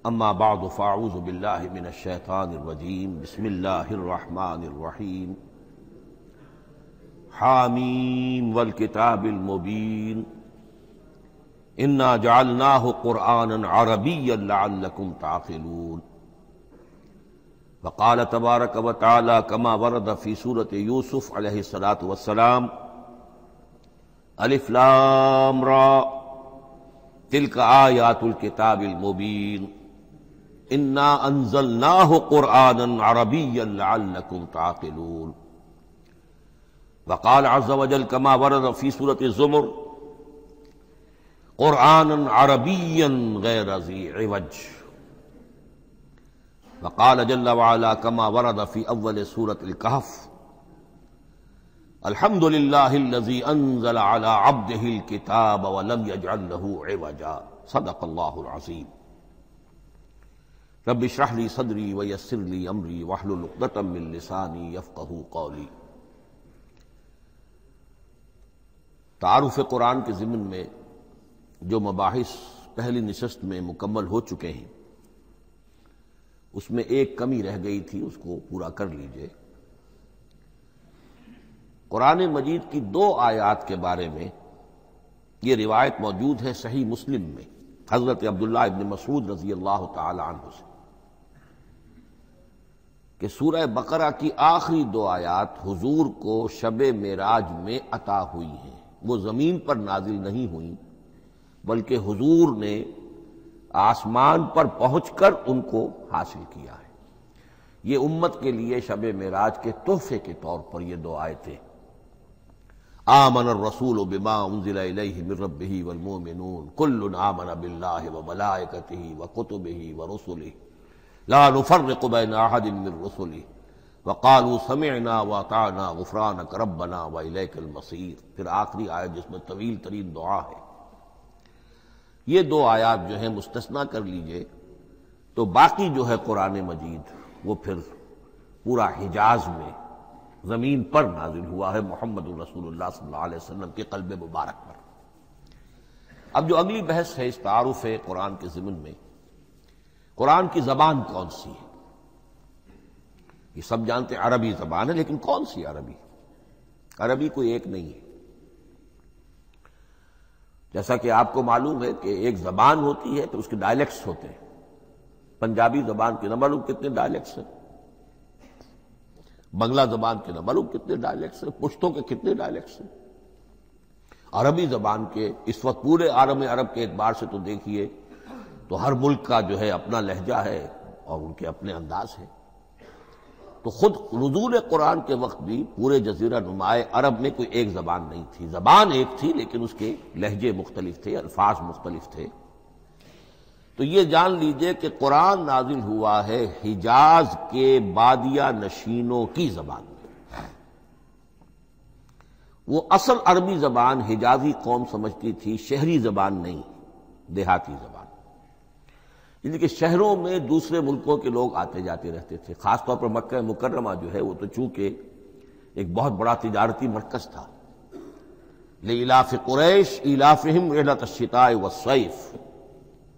اما بعد فاعوذ باللہ من الشیطان الرجیم بسم اللہ الرحمن الرحیم حامیم والکتاب المبین انا جعلناہ قرآنا عربیا لعلکم تعقلون وقال تبارک وتعالی کما ورد فی سورۃ یوسف علیہ الصلاۃ والسلام الف لام را تلک آیات الکتاب المبین انا انزلناہ قرآنا عربیا لعلکم تعقلون وقال عز وجل كما ورد في سورة الزمر قرآنا عربيا غير ذي عوج وقال جل وعلا كما ورد في أول سورة الكهف الحمد لله الذي أنزل على عبده الكتاب ولم يجعل له عوجا صدق الله العظيم رب اشرح لي صدري ويسر لي أمري واحلل عقدة من لساني يفقهوا قولي۔ تعارف قرآن کے ضمن میں جو مباحث پہلی نشست میں مکمل ہو چکے ہیں اس میں ایک کمی رہ گئی تھی، اس کو پورا کر لیجئے۔ قرآن مجید کی 2 آیات کے بارے میں یہ روایت موجود ہے صحیح مسلم میں حضرت عبداللہ ابن مسعود رضی اللہ تعالی عنہ سے کہ سورہ بقرہ کی آخری 2 آیات حضور کو شب معراج میں عطا ہوئی ہیں، وہ زمین پر نازل نہیں ہوئیں بلکہ حضور نے آسمان پر پہنچ کر ان کو حاصل کیا ہے۔ یہ امت کے لیے شب معراج کے تحفے کے طور پر یہ 2 آیتیں آمن الرسول بما انزل الیہ من ربہ والمؤمنون کل آمن باللہ وملائکتہ وکتبہ ورسلہ لا نفرق بین احد من رسلہ وقالوا سمعنا واطعنا غفرانک ربنا والیک المصیر۔ پھر آخری آیت جس میں طویل ترین دعا ہے۔ یہ 2 آیات جو ہیں مستثنیٰ کر لیجئے تو باقی جو ہے قرآن مجید وہ پھر پورا حجاز میں زمین پر نازل ہوا ہے محمد رسول اللہ صلی اللہ علیہ وسلم کے قلب مبارک پر۔ اب جو اگلی بحث ہے اس تعارف قرآن کے ضمن میں، قرآن کی زبان کون سی ہے؟ یہ سب جانتے عربی زبان ہے، لیکن کون سی عربی؟ عربی کوئی ایک نہیں ہے۔ جیسا کہ آپ کو معلوم ہے کہ ایک زبان ہوتی ہے تو اس کے ڈائلیکٹس ہوتے ہیں۔ پنجابی زبان کے نہ معلوم کتنے ڈائلیکٹس ہیں، بنگلہ زبان کے نہ معلوم کتنے ڈائلیکٹس ہیں، پشتوں کے کتنے ڈائلیکٹس ہیں۔ عربی زبان کے اس وقت پورے عالم عرب کے اعتبار سے تو دیکھیے تو ہر ملک کا جو ہے اپنا لہجہ ہے اور ان کے اپنے انداز ہے۔ تو خود نزول قرآن کے وقت بھی پورے جزیرہ نمائے عرب میں کوئی ایک زبان نہیں تھی، زبان ایک تھی لیکن اس کے لہجے مختلف تھے، الفاظ مختلف تھے۔ تو یہ جان لیجئے کہ قرآن نازل ہوا ہے حجاز کے بادیہ نشینوں کی زبان میں۔ وہ اصل عربی زبان حجازی قوم سمجھتی تھی، شہری زبان نہیں، دیہاتی زبان۔ یعنی کہ شہروں میں دوسرے ملکوں کے لوگ آتے جاتے رہتے تھے، خاص طور پر مکہ مکرمہ جو ہے وہ تو چونکہ ایک بہت بڑا تجارتی مرکز تھا۔ لإلاف قریش ایلافہم رحلۃ الشتاء والصیف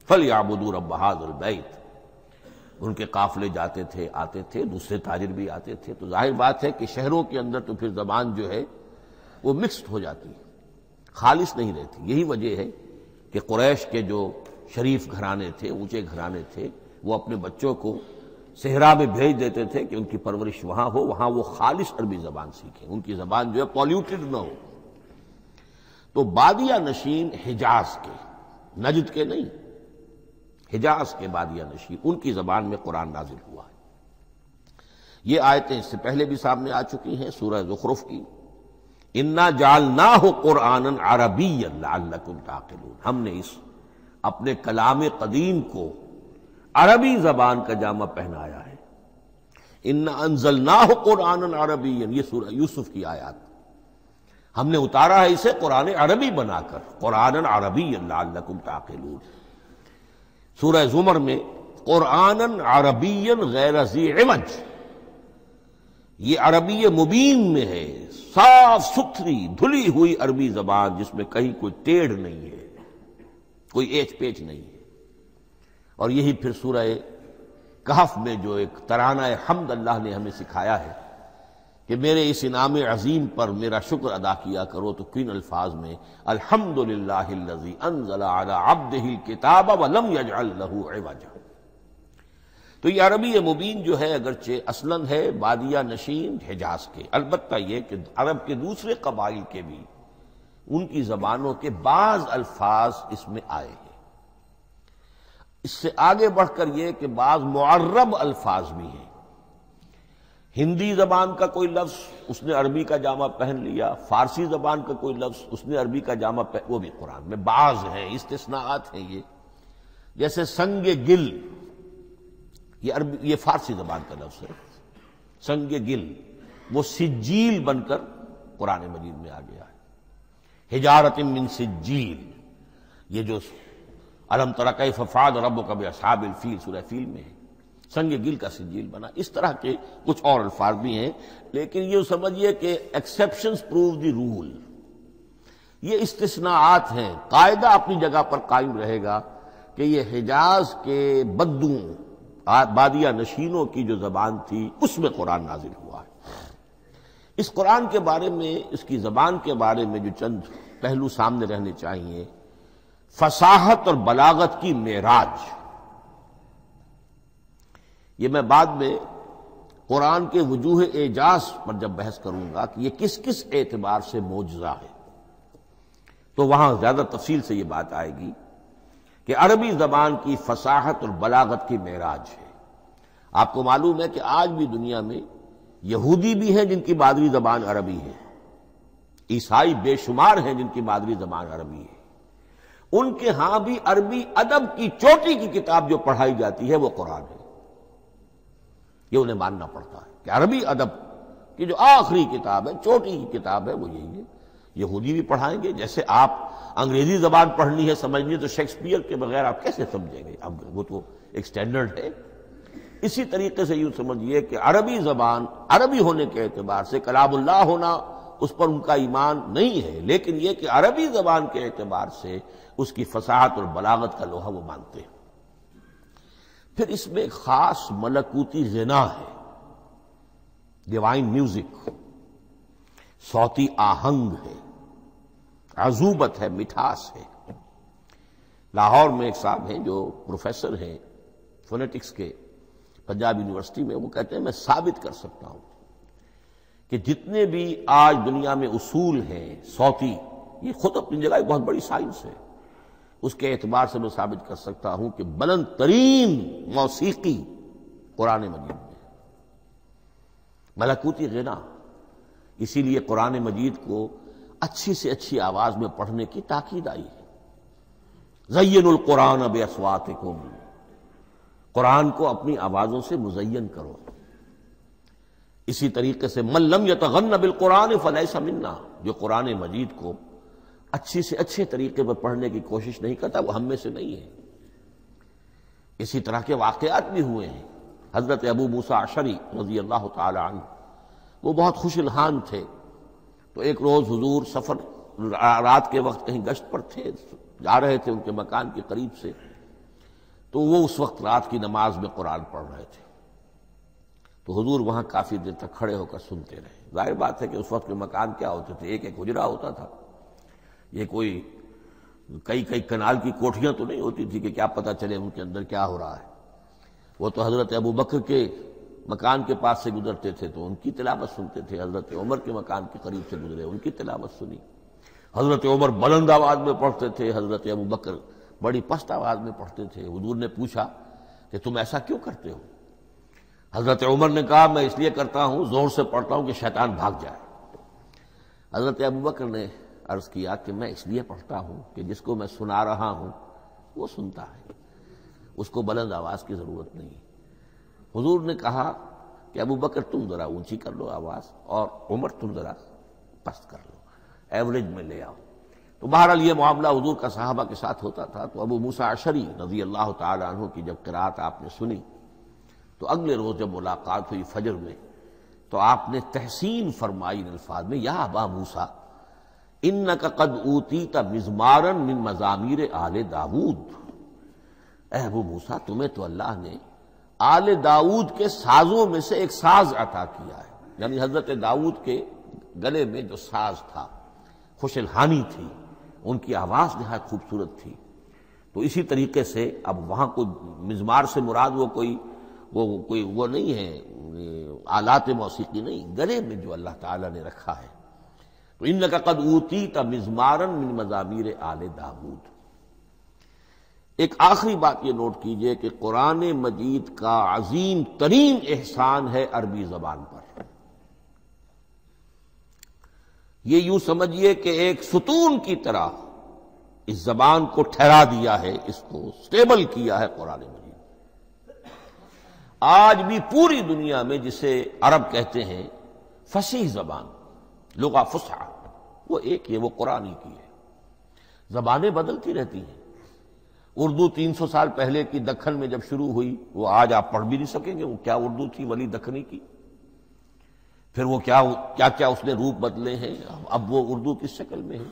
فلیعبدوا رب ھذا البیت۔ ان کے قافلے جاتے تھے، آتے تھے، دوسرے تاجر بھی آتے تھے، تو ظاہر بات ہے کہ شہروں کے اندر تو پھر زبان جو ہے وہ مکسڈ ہو جاتی ہے، خالص نہیں رہتی۔ یہی وجہ ہے کہ قریش کے جو شریف گھرانے تھے، اونچے گھرانے تھے، وہ اپنے بچوں کو صحرا میں بھیج دیتے تھے کہ ان کی پرورش وہاں ہو، وہاں وہ خالص عربی زبان سیکھیں، ان کی زبان جو ہے پولیوٹڈ نہ ہو۔ تو بادیہ نشین حجاز کے، نجد کے نہیں، حجاز کے بادیہ نشین، ان کی زبان میں قرآن نازل ہوا ہے۔ یہ آیتیں اس سے پہلے بھی سامنے آ چکی ہیں سورہ زخرف کی، انا جعلناہ قرآنا عربیا لعلکم تعقلون۔ ہم نے اس اپنے کلام قدیم کو عربی زبان کا جامہ پہنایا ہے۔ انا انزلناہ قرآنا عربیا، یہ سورہ یوسف کی آیات، ہم نے اتارا ہے اسے قرآن عربی بنا کر، قرآنا عربیا لعلکم تعقلون۔ سورہ زمر میں قرآنا عربیا غیر ذی عوج، یہ عربی مبین میں ہے، صاف ستھری دھلی ہوئی عربی زبان جس میں کہیں کوئی ٹیڑھ نہیں ہے، کوئی ایچ پیچ نہیں ہے۔ اور یہی پھر سورہ کہف میں جو ایک ترانہ حمد اللہ نے ہمیں سکھایا ہے کہ میرے اس انعام عظیم پر میرا شکر ادا کیا کرو، تو کن الفاظ میں الحمدللہ الذی انزل علی عبدہ الکتاب ولم یجعل لہ عوجا۔ تو یہ عربی مبین جو ہے اگرچہ اصلاً ہے بادیہ نشین حجاز کے، البتہ یہ کہ عرب کے دوسرے قبائل کے بھی ان کی زبانوں کے بعض الفاظ اس میں آئے ہیں۔ اس سے آگے بڑھ کر یہ کہ بعض معرب الفاظ بھی ہیں۔ ہندی زبان کا کوئی لفظ اس نے عربی کا جامہ پہن لیا، فارسی زبان کا کوئی لفظ اس نے عربی کا جامہ وہ بھی قرآن میں بعض ہیں، استثناءات ہیں یہ۔ جیسے سنگ گل، یہ فارسی زبان کا لفظ ہے، سنگ گل، وہ سجیل بن کر قرآن مجید میں آ گیا ہے۔ حجارۃ من سجیل، یہ جو الم تر کیف فعل ربک باصحاب الفیل سورہ فیل میں ہے، سنگ گل کا سجیل بنا۔ اس طرح کے کچھ اور الفاظ بھی ہیں، لیکن یہ سمجھیے کہ ایکسیپشنز پروو دی رول، یہ استثناءات ہیں، قاعدہ اپنی جگہ پر قائم رہے گا کہ یہ حجاز کے بدو بادیہ نشینوں کی جو زبان تھی اس میں قرآن نازل ہوا ہے۔ اس قرآن کے بارے میں، اس کی زبان کے بارے میں جو چند پہلو سامنے رہنے چاہیے، فصاحت اور بلاغت کی معراج۔ یہ میں بعد میں قرآن کے وجوہ اعجاز پر جب بحث کروں گا کہ یہ کس کس اعتبار سے معجزہ ہے، تو وہاں زیادہ تفصیل سے یہ بات آئے گی کہ عربی زبان کی فصاحت اور بلاغت کی معراج ہے۔ آپ کو معلوم ہے کہ آج بھی دنیا میں یہودی بھی ہیں جن کی مادری زبان عربی ہے، عیسائی بے شمار ہیں جن کی مادری زبان عربی ہے، ان کے ہاں بھی عربی ادب کی چوٹی کی کتاب جو پڑھائی جاتی ہے وہ قرآن ہے۔ یہ انہیں ماننا پڑتا ہے کہ عربی ادب کی جو آخری کتاب ہے، چوٹی کی کتاب ہے، وہ یہی ہے۔ یہودی بھی پڑھائیں گے، جیسے آپ انگریزی زبان پڑھنی ہے، سمجھنی ہے، تو شیکسپیئر کے بغیر آپ کیسے سمجھیں گے؟ اب وہ تو ایک سٹینڈرڈ ہے۔ اسی طریقے سے یوں سمجھیے کہ عربی زبان عربی ہونے کے اعتبار سے کلام اللہ ہونا اس پر ان کا ایمان نہیں ہے، لیکن یہ کہ عربی زبان کے اعتبار سے اس کی فصاحت اور بلاغت کا لوہا وہ مانتے ہیں۔ پھر اس میں ایک خاص ملکوتی غنا ہے، ڈیوائن میوزک، صوتی آہنگ ہے، عذوبت ہے، مٹھاس ہے۔ لاہور میں ایک صاحب ہیں جو پروفیسر ہیں فونیٹکس کے پنجاب یونیورسٹی میں، وہ کہتے ہیں میں ثابت کر سکتا ہوں کہ جتنے بھی آج دنیا میں اصول ہیں صوتی، یہ خود اپنی جگہ ایک بہت بڑی سائنس ہے، اس کے اعتبار سے میں ثابت کر سکتا ہوں کہ بلند ترین موسیقی قرآن مجید میں ہے، ملکوتی غنا۔ اسی لیے قرآن مجید کو اچھی سے اچھی آواز میں پڑھنے کی تاکید آئی ہے۔ زینوا القرآن باصواتکم، قرآن کو اپنی آوازوں سے مزین کرو۔ اسی طریقے سے من لم یتغن بالقرآن فلیس منا، جو قرآن مجید کو اچھی سے اچھے طریقے پر پڑھنے کی کوشش نہیں کرتا وہ ہم میں سے نہیں ہے۔ اسی طرح کے واقعات بھی ہوئے ہیں۔ حضرت ابو موسیٰ اشعری رضی اللہ تعالی عنہ، وہ بہت خوش الحان تھے، تو ایک روز حضور سفر رات کے وقت کہیں گشت پر تھے، جا رہے تھے ان کے مکان کے قریب سے، تو وہ اس وقت رات کی نماز میں قرآن پڑھ رہے تھے، تو حضور وہاں کافی دیر تک کھڑے ہو کر سنتے رہے۔ ظاہر بات ہے کہ اس وقت کے مکان کیا ہوتے تھے، ایک ایک حجرہ ہوتا تھا، یہ کوئی کئی کنال کی کوٹھیاں تو نہیں ہوتی تھی کہ کیا پتہ چلے ان کے اندر کیا ہو رہا ہے۔ وہ تو حضرت ابو بکر کے مکان کے پاس سے گزرتے تھے تو ان کی تلاوت سنتے تھے، حضرت عمر کے مکان کے قریب سے گزرے ان کی تلاوت سنی، حضرت عمر بلند آواز میں پڑھتے تھے، حضرت ابو بکر بڑی پست آواز میں پڑھتے تھے۔ حضور نے پوچھا کہ تم ایسا کیوں کرتے ہو؟ حضرت عمر نے کہا میں اس لیے کرتا ہوں، زور سے پڑھتا ہوں کہ شیطان بھاگ جائے۔ حضرت ابو بکر نے عرض کیا کہ میں اس لیے پڑھتا ہوں کہ جس کو میں سنا رہا ہوں وہ سنتا ہے، اس کو بلند آواز کی ضرورت نہیں۔ حضور نے کہا کہ ابو بکر تم ذرا اونچی کر لو آواز، اور عمر تم ذرا پست کر لو، ایوریج میں لے آؤ۔ تو بہرحال یہ معاملہ حضور کا صحابہ کے ساتھ ہوتا تھا۔ تو ابو موسیٰ اشعری رضی اللہ تعالی عنہ کی جب قرات آپ نے سنی تو اگلے روز جب ملاقات ہوئی فجر میں، تو آپ نے تحسین فرمائی ان الفاظ میں، یا ابا موسیٰ انک قد اوتیت مزمارا من مزامیر آل داود، اے ابو موسیٰ تمہیں تو اللہ نے آل داؤد کے سازوں میں سے ایک ساز عطا کیا ہے، یعنی حضرت داؤد کے گلے میں جو ساز تھا، خوش الحانی تھی، ان کی آواز نہایت خوبصورت تھی۔ تو اسی طریقے سے اب وہاں کوئی مزمار سے مراد وہ نہیں ہے، آلات موسیقی نہیں، گلے میں جو اللہ تعالیٰ نے رکھا ہے۔ تو انک قد اوتیت مزمارا من مزامیر آل داؤد۔ ایک آخری بات یہ نوٹ کیجئے کہ قرآن مجید کا عظیم ترین احسان ہے عربی زبان پر۔ یہ یوں سمجھیے کہ ایک ستون کی طرح اس زبان کو ٹھہرا دیا ہے، اس کو سٹیبل کیا ہے قرآن مجید۔ آج بھی پوری دنیا میں جسے عرب کہتے ہیں فصیح زبان، لغہ فصحی، وہ ایک ہے، وہ قرآن ہی کی ہے۔ زبانیں بدلتی رہتی ہیں۔ اردو 300 سال پہلے کی دکن میں جب شروع ہوئی، وہ آج آپ پڑھ بھی نہیں سکیں گے وہ کیا اردو تھی ولی دکنی کی۔ پھر وہ کیا اس نے روپ بدلے ہیں، اب وہ اردو کس شکل میں ہے،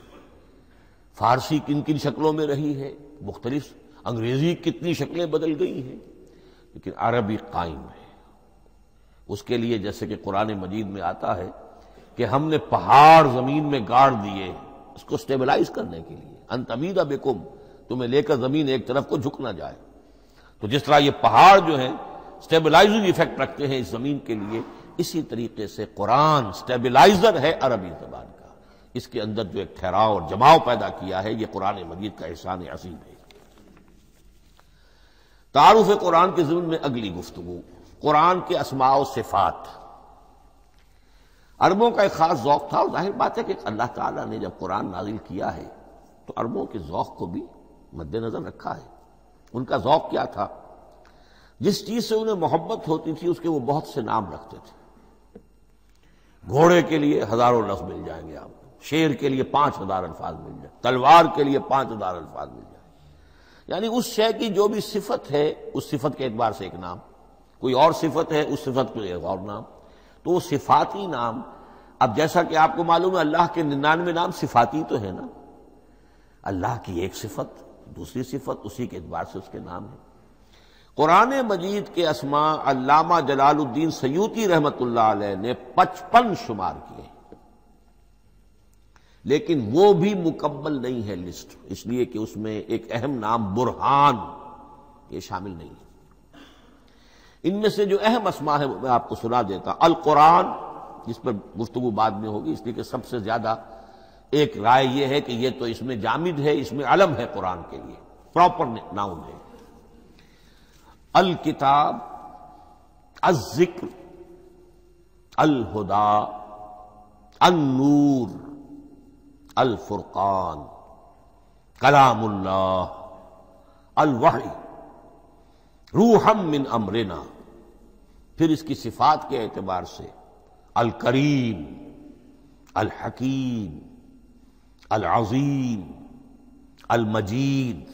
فارسی کن کن شکلوں میں رہی ہے، مختلف انگریزی کتنی شکلیں بدل گئی ہیں، لیکن عربی قائم ہے۔ اس کے لیے جیسے کہ قرآن مجید میں آتا ہے کہ ہم نے پہاڑ زمین میں گاڑ دیے اس کو سٹیبلائز کرنے کے لیے، ان تمید بکم، تمہیں لے کر زمین ایک طرف کو جھک نہ جائے۔ تو جس طرح یہ پہاڑ جو ہیں سٹیبلائزنگ ایفیکٹ رکھتے ہیں اس زمین کے لیے، اسی طریقے سے قرآن سٹیبلائزر ہے عربی زبان کا۔ اس کے اندر جو ایک ٹھہراؤ اور جماؤ پیدا کیا ہے، یہ قرآن مجید کا احسان عظیم ہے۔ تعارف قرآن کے ضمن میں اگلی گفتگو، قرآن کے اسماء و صفات۔ عربوں کا ایک خاص ذوق تھا، اور ظاہر بات ہے کہ اللہ تعالیٰ نے جب قرآن نازل کیا ہے تو عربوں کے ذوق کو بھی مد نظر رکھا ہے۔ ان کا ذوق کیا تھا؟ جس چیز سے انہیں محبت ہوتی تھی اس کے وہ بہت سے نام رکھتے تھے۔ گھوڑے کے لیے ہزاروں لفظ مل جائیں گے آپ کو، شیر کے لیے 5000 الفاظ مل جائیں، تلوار کے لیے 5000 الفاظ مل جائیں، یعنی اس شے کی جو بھی صفت ہے اس صفت کے اعتبار سے ایک نام، کوئی اور صفت ہے اس صفت کو ایک اور نام۔ تو وہ صفاتی نام، اب جیسا کہ آپ کو معلوم ہے اللہ کے 99 نام صفاتی تو ہے نا، اللہ کی ایک صفت دوسری صفت، اسی کے اعتبار سے اس کے نام ہیں۔ قرآن مجید کے اسماء علامہ جلال الدین سیوطی رحمۃ اللہ علیہ نے 55 شمار کیے، لیکن وہ بھی مکمل نہیں ہے لسٹ، اس لیے کہ اس میں ایک اہم نام برہان یہ شامل نہیں ہے۔ ان میں سے جو اہم اسماء ہے وہ میں آپ کو سنا دیتا۔ القرآن، جس پر گفتگو بعد میں ہوگی، اس لیے کہ سب سے زیادہ ایک رائے یہ ہے کہ یہ تو اس میں جامد ہے، اس میں علم ہے قرآن کے لیے، پراپر ناؤن ہے۔ الکتاب، الذکر، الہدا، النور، الفرقان، کلام اللہ، الوحی، روحا من امرنا۔ پھر اس کی صفات کے اعتبار سے الکریم، الحکیم، العظیم، المجید،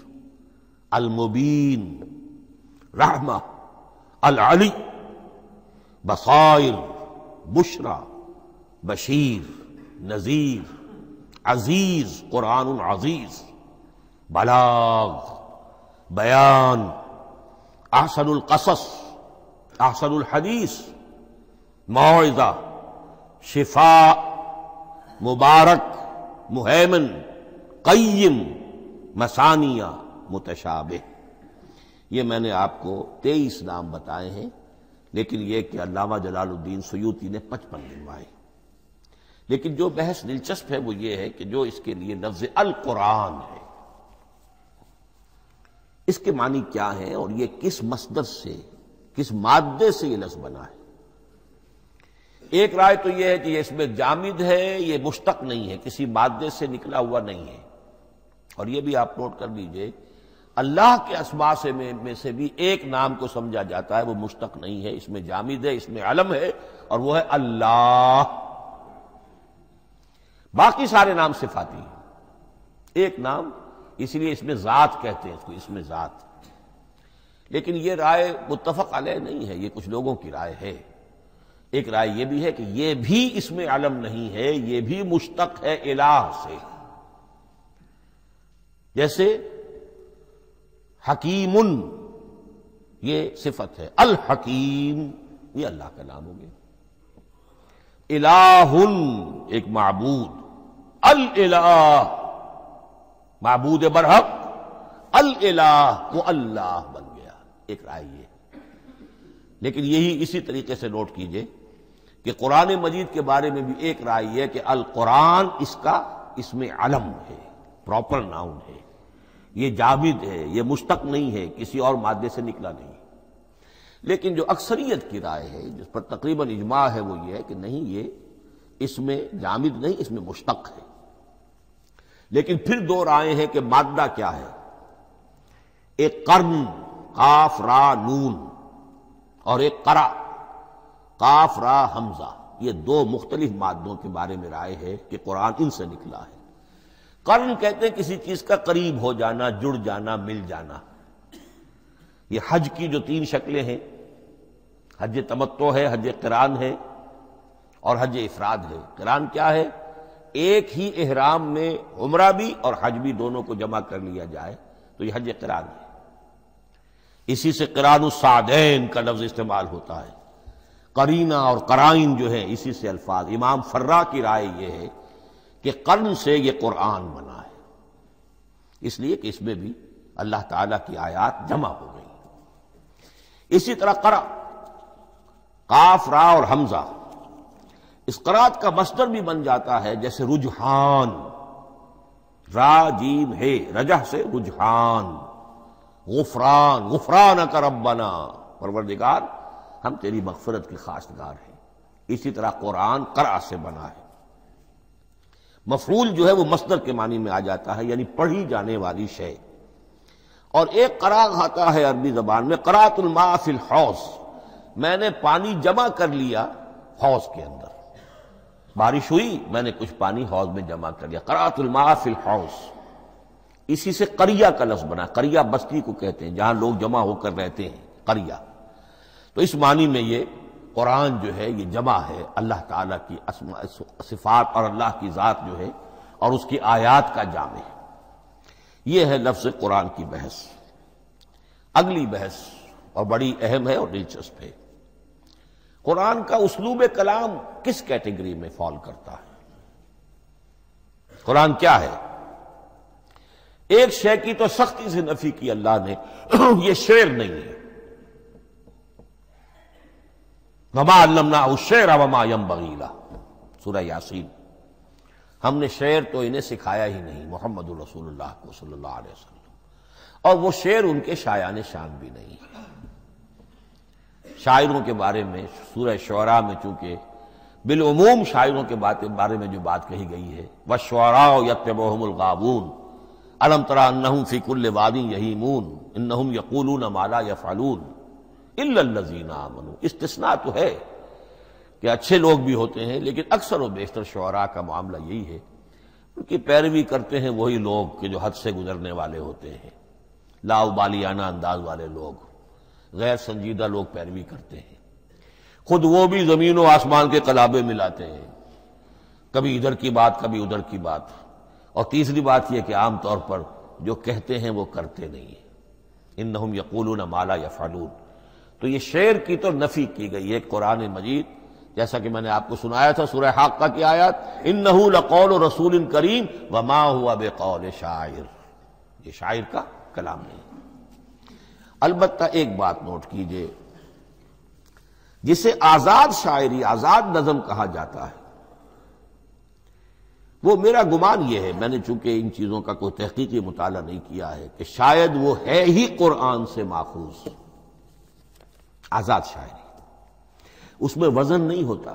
المبین، رحمہ، العلی، بصائر، بشرا، بشیر، نذیر، عزیز، قرآن عزیز، بلاغ، بیان، احسن القصص، احسن الحدیث، موعظہ، شفاء، مبارک، مہیمن، قیم، مثانیہ، متشابہ۔ یہ میں نے آپ کو 23 نام بتائے ہیں، لیکن یہ کہ علامہ جلال الدین سیوطی نے 55 گنوائے۔ لیکن جو بحث دلچسپ ہے وہ یہ ہے کہ جو اس کے لیے لفظ القرآن ہے، اس کے معنی کیا ہے اور یہ کس مصدر سے، کس مادے سے یہ لفظ بنا ہے۔ ایک رائے تو یہ ہے کہ یہ اس میں جامد ہے، یہ مشتق نہیں ہے، کسی مادے سے نکلا ہوا نہیں ہے۔ اور یہ بھی آپ نوٹ کر لیجئے، اللہ کے اسماء میں سے بھی ایک نام کو سمجھا جاتا ہے وہ مشتق نہیں ہے، اس میں جامد ہے، اس میں علم ہے، اور وہ ہے اللہ۔ باقی سارے نام صفاتی ہیں، ایک نام، اس لیے اس میں ذات کہتے ہیں اس کو، اس میں ذات۔ لیکن یہ رائے متفق علیہ نہیں ہے، یہ کچھ لوگوں کی رائے ہے۔ ایک رائے یہ بھی ہے کہ یہ بھی اس میں علم نہیں ہے، یہ بھی مشتق ہے الہ سے۔ جیسے حکیم یہ صفت ہے، الحکیم یہ اللہ کا نام ہو گیا، الہ ایک معبود، الالہ معبود برحق، الالہ وہ اللہ بن گیا، ایک رائے یہ۔ لیکن یہی اسی طریقے سے نوٹ کیجئے کہ قرآن مجید کے بارے میں بھی ایک رائے یہ ہے کہ القرآن اس کا اسم علم ہے، پراپر ناؤن ہے، یہ جامد ہے، یہ مشتق نہیں ہے، کسی اور مادے سے نکلا نہیں۔ لیکن جو اکثریت کی رائے ہے، جس پر تقریباً اجماع ہے، وہ یہ ہے کہ نہیں، یہ اس میں جامد نہیں، اس میں مشتق ہے۔ لیکن پھر دو رائے ہیں کہ مادہ کیا ہے، ایک قرن قاف را نون اور ایک قرا قاف را حمزہ، یہ دو مختلف مادوں کے بارے میں رائے ہے کہ قرآن ان سے نکلا ہے۔ قرن کہتے ہیں کسی چیز کا قریب ہو جانا، جڑ جانا، مل جانا۔ یہ حج کی جو تین شکلیں ہیں، حج تمتع ہے، حج قران ہے اور حج افراد ہے۔ قران کیا ہے؟ ایک ہی احرام میں عمرہ بھی اور حج بھی دونوں کو جمع کر لیا جائے تو یہ حج قران ہے۔ اسی سے قران الصعدین کا لفظ استعمال ہوتا ہے۔ قرینہ اور قرائن جو ہے اسی سے الفاظ۔ امام فرا کی رائے یہ ہے کہ قرن سے یہ قرآن بنا ہے، اس لیے کہ اس میں بھی اللہ تعالیٰ کی آیات جمع ہو گئی۔ اسی طرح قرأ قاف را اور حمزہ، اس قرات کا مصدر بھی بن جاتا ہے، جیسے رجحان، را جیم ہے، رجح سے رجحان، غفران، غفرانک ربنا، پروردگار ہم تیری مغفرت کے خواستگار ہیں۔ اسی طرح قرآن قرأ سے بنا ہے۔ مفعول جو ہے وہ مصدر کے معنی میں آ جاتا ہے، یعنی پڑھی جانے والی شے۔ اور ایک قرأ آتا ہے عربی زبان میں، قرأت الماء فی الحوض، میں نے پانی جمع کر لیا حوض کے اندر، بارش ہوئی میں نے کچھ پانی حوض میں جمع کر لیا، قرأت الماء فی الحوض۔ اسی سے قریہ کا لفظ بنا، قریہ بستی کو کہتے ہیں جہاں لوگ جمع ہو کر رہتے ہیں، قریہ۔ تو اس معنی میں یہ قرآن جو ہے یہ جمع ہے اللہ تعالیٰ کی اسماء صفات اور اللہ کی ذات جو ہے اور اس کی آیات کا جامع ہے۔ یہ ہے لفظ قرآن کی بحث۔ اگلی بحث اور بڑی اہم ہے اور دلچسپ ہے، قرآن کا اسلوب کلام کس کیٹیگری میں فال کرتا ہے؟ قرآن کیا ہے؟ ایک شے کی تو سختی سے نفی کی اللہ نے، یہ شعر نہیں ہے، وما علمناہ الشعر وما ينبغی لہ، سورہ یاسین۔ ہم نے شعر تو انہیں سکھایا ہی نہیں، محمد رسول اللہ کو صلی اللہ علیہ وسلم، اور وہ شعر ان کے شایان شان بھی نہیں۔ شاعروں کے بارے میں سورہ شعراء میں چونکہ بالعموم شاعروں کے بارے میں جو بات کہی گئی ہے، وَالشُّعَرَاءُ يَتَّبِعُهُمُ الْغَاوُونَ أَلَمْ تَرَ أَنَّهُمْ فِي كُلِّ وَادٍ يَهِيمُونَ إِنَّهُمْ يَقُولُونَ مَا لَا يَفْعَلُونَ إِلَّا الَّذِينَ آمَنُوا۔ استثناء تو ہے کہ اچھے لوگ بھی ہوتے ہیں، لیکن اکثر و بیشتر شعراء کا معاملہ یہی ہے، ان کی پیروی کرتے ہیں وہی لوگ کہ جو حد سے گزرنے والے ہوتے ہیں، لاؤبالیانہ انداز والے لوگ، غیر سنجیدہ لوگ پیروی کرتے ہیں۔ خود وہ بھی زمین و آسمان کے قلابے ملاتے ہیں، کبھی ادھر کی بات کبھی ادھر کی بات۔ اور تیسری بات یہ کہ عام طور پر جو کہتے ہیں وہ کرتے نہیں ہیں، انہم یقولون ما لا یفعلون۔ تو یہ شعر کی تو نفی کی گئی ہے قرآن مجید، جیسا کہ میں نے آپ کو سنایا تھا سورہ حاقہ کی آیات، انہ لقول رسول کریم وما هو بقول شاعر، یہ شاعر کا کلام نہیں۔ البتہ ایک بات نوٹ کیجئے، جسے آزاد شاعری، آزاد نظم کہا جاتا ہے، وہ میرا گمان یہ ہے، میں نے چونکہ ان چیزوں کا کوئی تحقیقی مطالعہ نہیں کیا ہے، کہ شاید وہ ہے ہی قرآن سے ماخوذ آزاد شاعری۔ اس میں وزن نہیں ہوتا،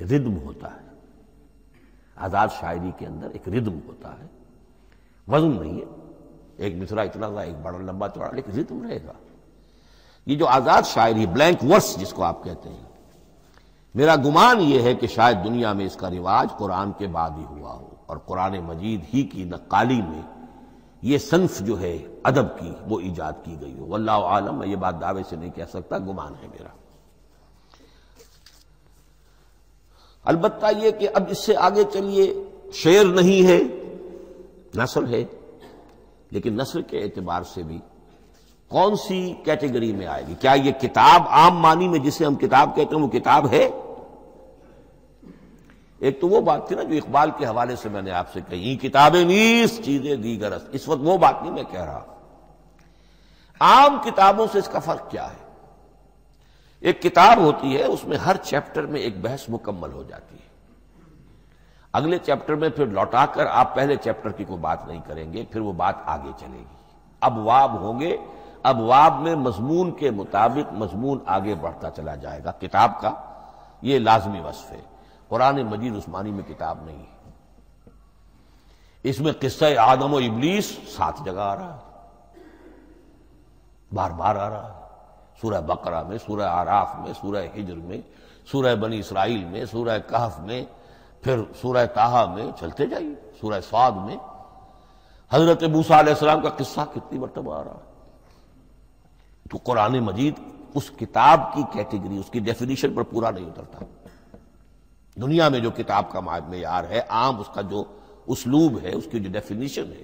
ردم ہوتا ہے۔ آزاد شاعری کے اندر ایک ردم ہوتا ہے، وزن نہیں ہے، ایک مصرع اتنا سا، ایک بڑا لمبا چوڑا، لیکن ردم رہے گا۔ یہ جو آزاد شاعری، بلینک ورس جس کو آپ کہتے ہیں، میرا گمان یہ ہے کہ شاید دنیا میں اس کا رواج قرآن کے بعد ہی ہوا ہو، اور قرآن مجید ہی کی نقالی میں یہ صنف جو ہے ادب کی وہ ایجاد کی گئی ہو۔ واللہ عالم، میں یہ بات دعوے سے نہیں کہہ سکتا، گمان ہے میرا۔ البتہ یہ کہ اب اس سے آگے چلیے، شعر نہیں ہے، نثر ہے، لیکن نثر کے اعتبار سے بھی کون سی کیٹیگری میں آئے گی؟ کیا یہ کتاب عام معنی میں جسے ہم کتاب کہتے ہیں وہ کتاب ہے؟ ایک تو وہ بات تھی نا جو اقبال کے حوالے سے میں نے آپ سے کہی، کتابیں نیس چیزیں دیگر است، اس وقت وہ بات نہیں میں کہہ رہا۔ عام کتابوں سے اس کا فرق کیا ہے؟ ایک کتاب ہوتی ہے، اس میں ہر چیپٹر میں ایک بحث مکمل ہو جاتی ہے، اگلے چیپٹر میں پھر لوٹا کر آپ پہلے چیپٹر کی کوئی بات نہیں کریں گے، پھر وہ بات آگے چلے گی، ابواب ہوں گے، ابواب میں مضمون کے مطابق مضمون آگے بڑھتا چلا جائے گا۔ کتاب کا یہ لازمی وصف ہے۔ قرآن مجید عثمانی میں کتاب نہیں ہے، اس میں قصہ آدم و ابلیس 7 جگہ آ رہا ہے، بار بار آ رہا ہے، سورہ بقرہ میں، سورہ اعراف میں، سورہ ہجر میں، سورہ بنی اسرائیل میں، سورہ کہف میں، پھر سورہ طٰہٰ میں، چلتے جائیے، سورہ صاد میں حضرت موسیٰ علیہ السلام کا قصہ کتنی مرتبہ آ رہا ہے۔ تو قرآن مجید اس کتاب کی کیٹیگری، اس کی ڈیفینیشن پر پورا نہیں اترتا۔ دنیا میں جو کتاب کا معیار ہے، عام اس کا جو اسلوب ہے، اس کی جو ڈیفینیشن ہے،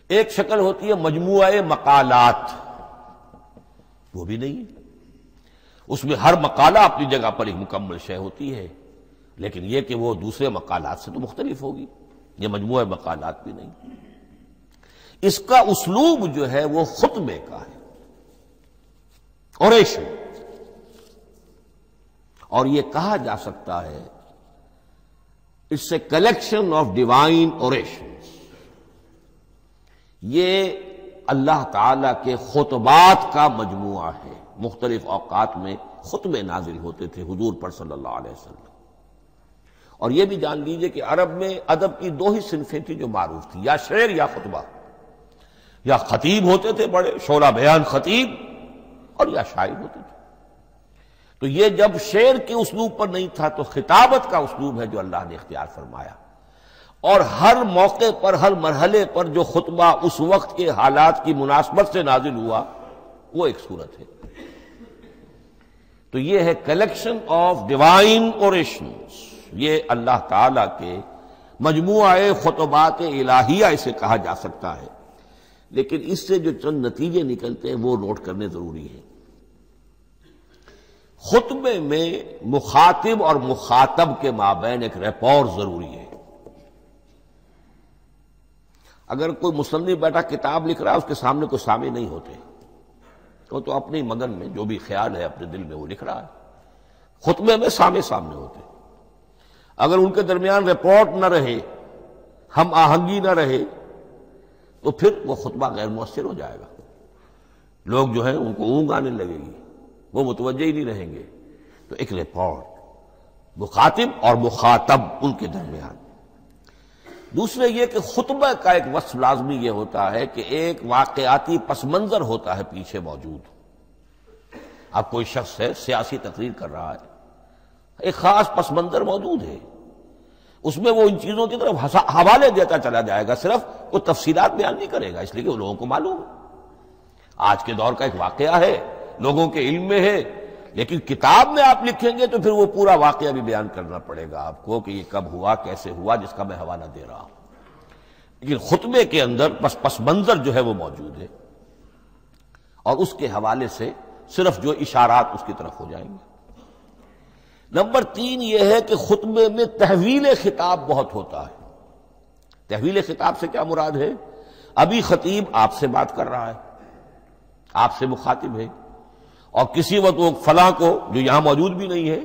ایک شکل ہوتی ہے مجموعہ مقالات، وہ بھی نہیں ہے، اس میں ہر مقالہ اپنی جگہ پر ایک مکمل شے ہوتی ہے، لیکن یہ کہ وہ دوسرے مقالات سے تو مختلف ہوگی، یہ مجموعہ مقالات بھی نہیں۔ اس کا اسلوب جو ہے وہ خطبے کا ہے، اوریشن، اور یہ کہا جا سکتا ہے it's a collection of divine orations, یہ اللہ تعالی کے خطبات کا مجموعہ ہے۔ مختلف اوقات میں خطبے نازل ہوتے تھے حضور پر صلی اللہ علیہ وسلم، اور یہ بھی جان لیجئے کہ عرب میں ادب کی 2 ہی صنفیں تھیں جو معروف تھیں، یا شعر یا خطبہ، یا خطیب ہوتے تھے بڑے شعرا بیان خطیب، اور یا شاعر ہوتے تھے۔ تو یہ جب شعر کے اسلوب پر نہیں تھا تو خطابت کا اسلوب ہے جو اللہ نے اختیار فرمایا، اور ہر موقع پر، ہر مرحلے پر جو خطبہ اس وقت کے حالات کی مناسبت سے نازل ہوا وہ ایک صورت ہے۔ تو یہ ہے کلیکشن آف ڈیوائن اوریشنز، یہ اللہ تعالی کے مجموعہ خطبات الہیہ اسے کہا جا سکتا ہے، لیکن اس سے جو چند نتیجے نکلتے ہیں وہ نوٹ کرنے ضروری ہیں۔ خطبے میں مخاطب اور مخاطب کے مابین ایک ریپور ضروری ہے۔ اگر کوئی مصنف بیٹھا کتاب لکھ رہا ہے، اس کے سامنے کوئی سامع نہیں ہوتے، وہ تو اپنی مگن میں جو بھی خیال ہے اپنے دل میں وہ لکھ رہا ہے۔ خطبے میں سامع سامنے ہوتے، اگر ان کے درمیان رپورٹ نہ رہے، ہم آہنگی نہ رہے، تو پھر وہ خطبہ غیر مؤثر ہو جائے گا، لوگ جو ہیں ان کو اونگ آنے لگے گی، وہ متوجہ ہی نہیں رہیں گے۔ تو ایک رپورٹ مخاطب اور مخاطب ان کے درمیان۔ دوسرے یہ کہ خطبہ کا ایک وصف لازمی یہ ہوتا ہے کہ ایک واقعاتی پس منظر ہوتا ہے پیچھے موجود۔ اب کوئی شخص ہے سیاسی تقریر کر رہا ہے، ایک خاص پس منظر موجود ہے، اس میں وہ ان چیزوں کی طرف حوالے دیتا چلا جائے گا، صرف وہ تفصیلات بیان نہیں کرے گا، اس لیے کہ وہ لوگوں کو معلوم ہے آج کے دور کا ایک واقعہ ہے، لوگوں کے علم میں ہے، لیکن کتاب میں آپ لکھیں گے تو پھر وہ پورا واقعہ بھی بیان کرنا پڑے گا آپ کو کہ یہ کب ہوا، کیسے ہوا، جس کا میں حوالہ دے رہا ہوں۔ لیکن خطبے کے اندر پس منظر جو ہے وہ موجود ہے، اور اس کے حوالے سے صرف جو اشارات اس کی طرف ہو جائیں گے۔ نمبر 3 یہ ہے کہ خطبے میں تحویل خطاب بہت ہوتا ہے۔ تحویل خطاب سے کیا مراد ہے؟ ابھی خطیب آپ سے بات کر رہا ہے، آپ سے مخاطب ہے، اور کسی وقت وہ فلاں کو جو یہاں موجود بھی نہیں ہے،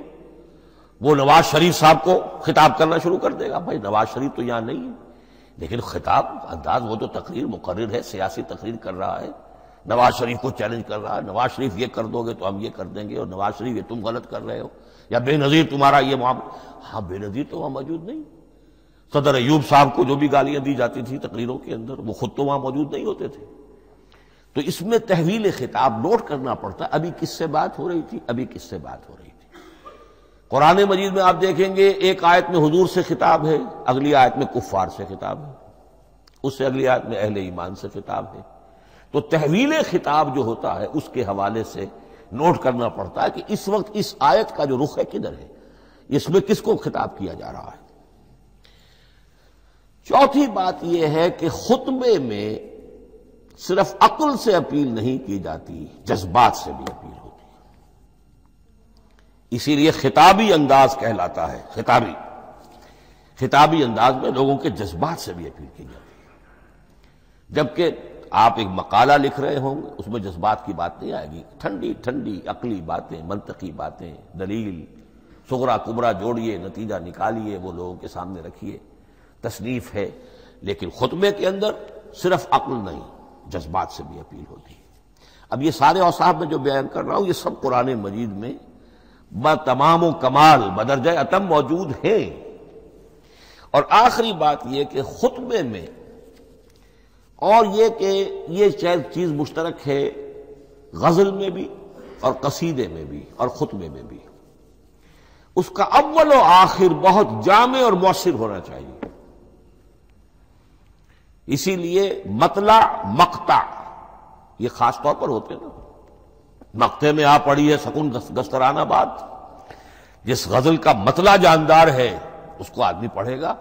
وہ نواز شریف صاحب کو خطاب کرنا شروع کر دے گا۔ بھائی نواز شریف تو یہاں نہیں ہے، لیکن خطاب انداز وہ تو تقریر مقرر ہے، سیاسی تقریر کر رہا ہے، نواز شریف کو چیلنج کر رہا ہے، نواز شریف یہ کر دو گے تو ہم یہ کر دیں گے، اور نواز شریف یہ تم غلط کر رہے ہو، یا بے نظیر تمہارا یہ معاملہ۔ ہاں بے نظیر تو وہاں موجود نہیں، صدر ایوب صاحب کو جو بھی گالیاں دی جاتی تھی تقریروں کے اندر، وہ خود تو وہاں موجود نہیں ہوتے تھے۔ تو اس میں تحویل خطاب نوٹ کرنا پڑتا ہے، ابھی کس سے بات ہو رہی تھی، ابھی کس سے بات ہو رہی تھی۔ قرآن مجید میں آپ دیکھیں گے ایک آیت میں حضور سے خطاب ہے، اگلی آیت میں کفار سے خطاب ہے، اس سے اگلی آیت میں اہل ایمان سے خطاب ہے۔ تو تحویل خطاب جو ہوتا ہے اس کے حوالے سے نوٹ کرنا پڑتا ہے کہ اس وقت اس آیت کا جو رخ ہے کدھر ہے، اس میں کس کو خطاب کیا جا رہا ہے۔ چوتھی بات یہ ہے کہ خطبے میں صرف عقل سے اپیل نہیں کی جاتی، جذبات سے بھی اپیل ہوتی ہے۔ اسی لیے خطابی انداز کہلاتا ہے، خطابی انداز میں لوگوں کے جذبات سے بھی اپیل کی جاتی ہے۔ جبکہ آپ ایک مقالہ لکھ رہے ہوں گے، اس میں جذبات کی بات نہیں آئے گی، ٹھنڈی ٹھنڈی عقلی باتیں، منطقی باتیں، دلیل صغرا کبرا جوڑیے، نتیجہ نکالیے، وہ لوگوں کے سامنے رکھیے، تصنیف ہے۔ لیکن خطبے کے اندر صرف عقل نہیں، جذبات سے بھی اپیل ہوتی ہے۔ اب یہ سارے اوصاف میں جو بیان کر رہا ہوں، یہ سب قرآن مجید میں بتمام و کمال بدرجہ اتم موجود ہیں۔ اور آخری بات یہ کہ خطبے میں، اور یہ کہ یہ چیز مشترک ہے غزل میں بھی اور قصیدے میں بھی اور خطبے میں بھی، اس کا اول و آخر بہت جامع اور مؤثر ہونا چاہیے۔ اسی لیے مطلع مقطع یہ خاص طور پر ہوتے ہیں نا، مقطع میں آپ پڑھی ہے سکون گسترانہ بات، جس غزل کا مطلع جاندار ہے اس کو آدمی پڑھے گا،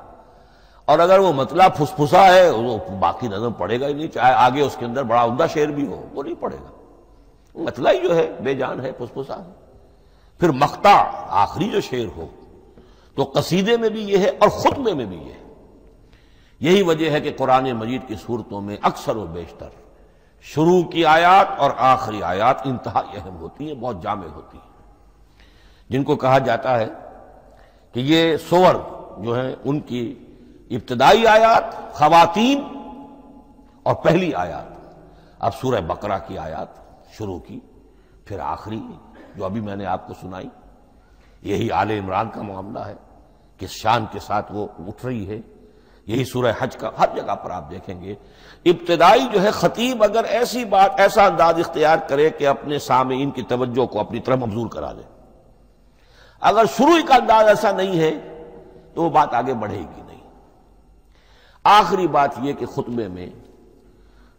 اور اگر وہ مطلع پھسپھسا ہے وہ باقی نظم پڑھے گا ہی نہیں، چاہے آگے اس کے اندر بڑا عمدہ شعر بھی ہو وہ نہیں پڑھے گا، مطلع ہی جو ہے بے جان ہے، پھسپھسا ہے۔ پھر مقطع آخری جو شعر ہو، تو قصیدے میں بھی یہ ہے اور خطبے میں بھی یہ ہے۔ یہی وجہ ہے کہ قرآن مجید کی صورتوں میں اکثر و بیشتر شروع کی آیات اور آخری آیات انتہائی اہم ہوتی ہیں، بہت جامع ہوتی ہیں، جن کو کہا جاتا ہے کہ یہ سور جو ہیں ان کی ابتدائی آیات، خواتین اور پہلی آیات۔ اب سورہ بقرہ کی آیات شروع کی، پھر آخری جو ابھی میں نے آپ کو سنائی، یہی آل عمران کا معاملہ ہے، کس شان کے ساتھ وہ اٹھ رہی ہے۔ یہی سورہ حج کا ہر جگہ پر آپ دیکھیں گے، ابتدائی جو ہے خطیب اگر ایسی بات، ایسا انداز اختیار کرے کہ اپنے سامعین کی توجہ کو اپنی طرف مبذول کرا دے، اگر شروع کا انداز ایسا نہیں ہے تو وہ بات آگے بڑھے گی نہیں۔ آخری بات یہ کہ خطبے میں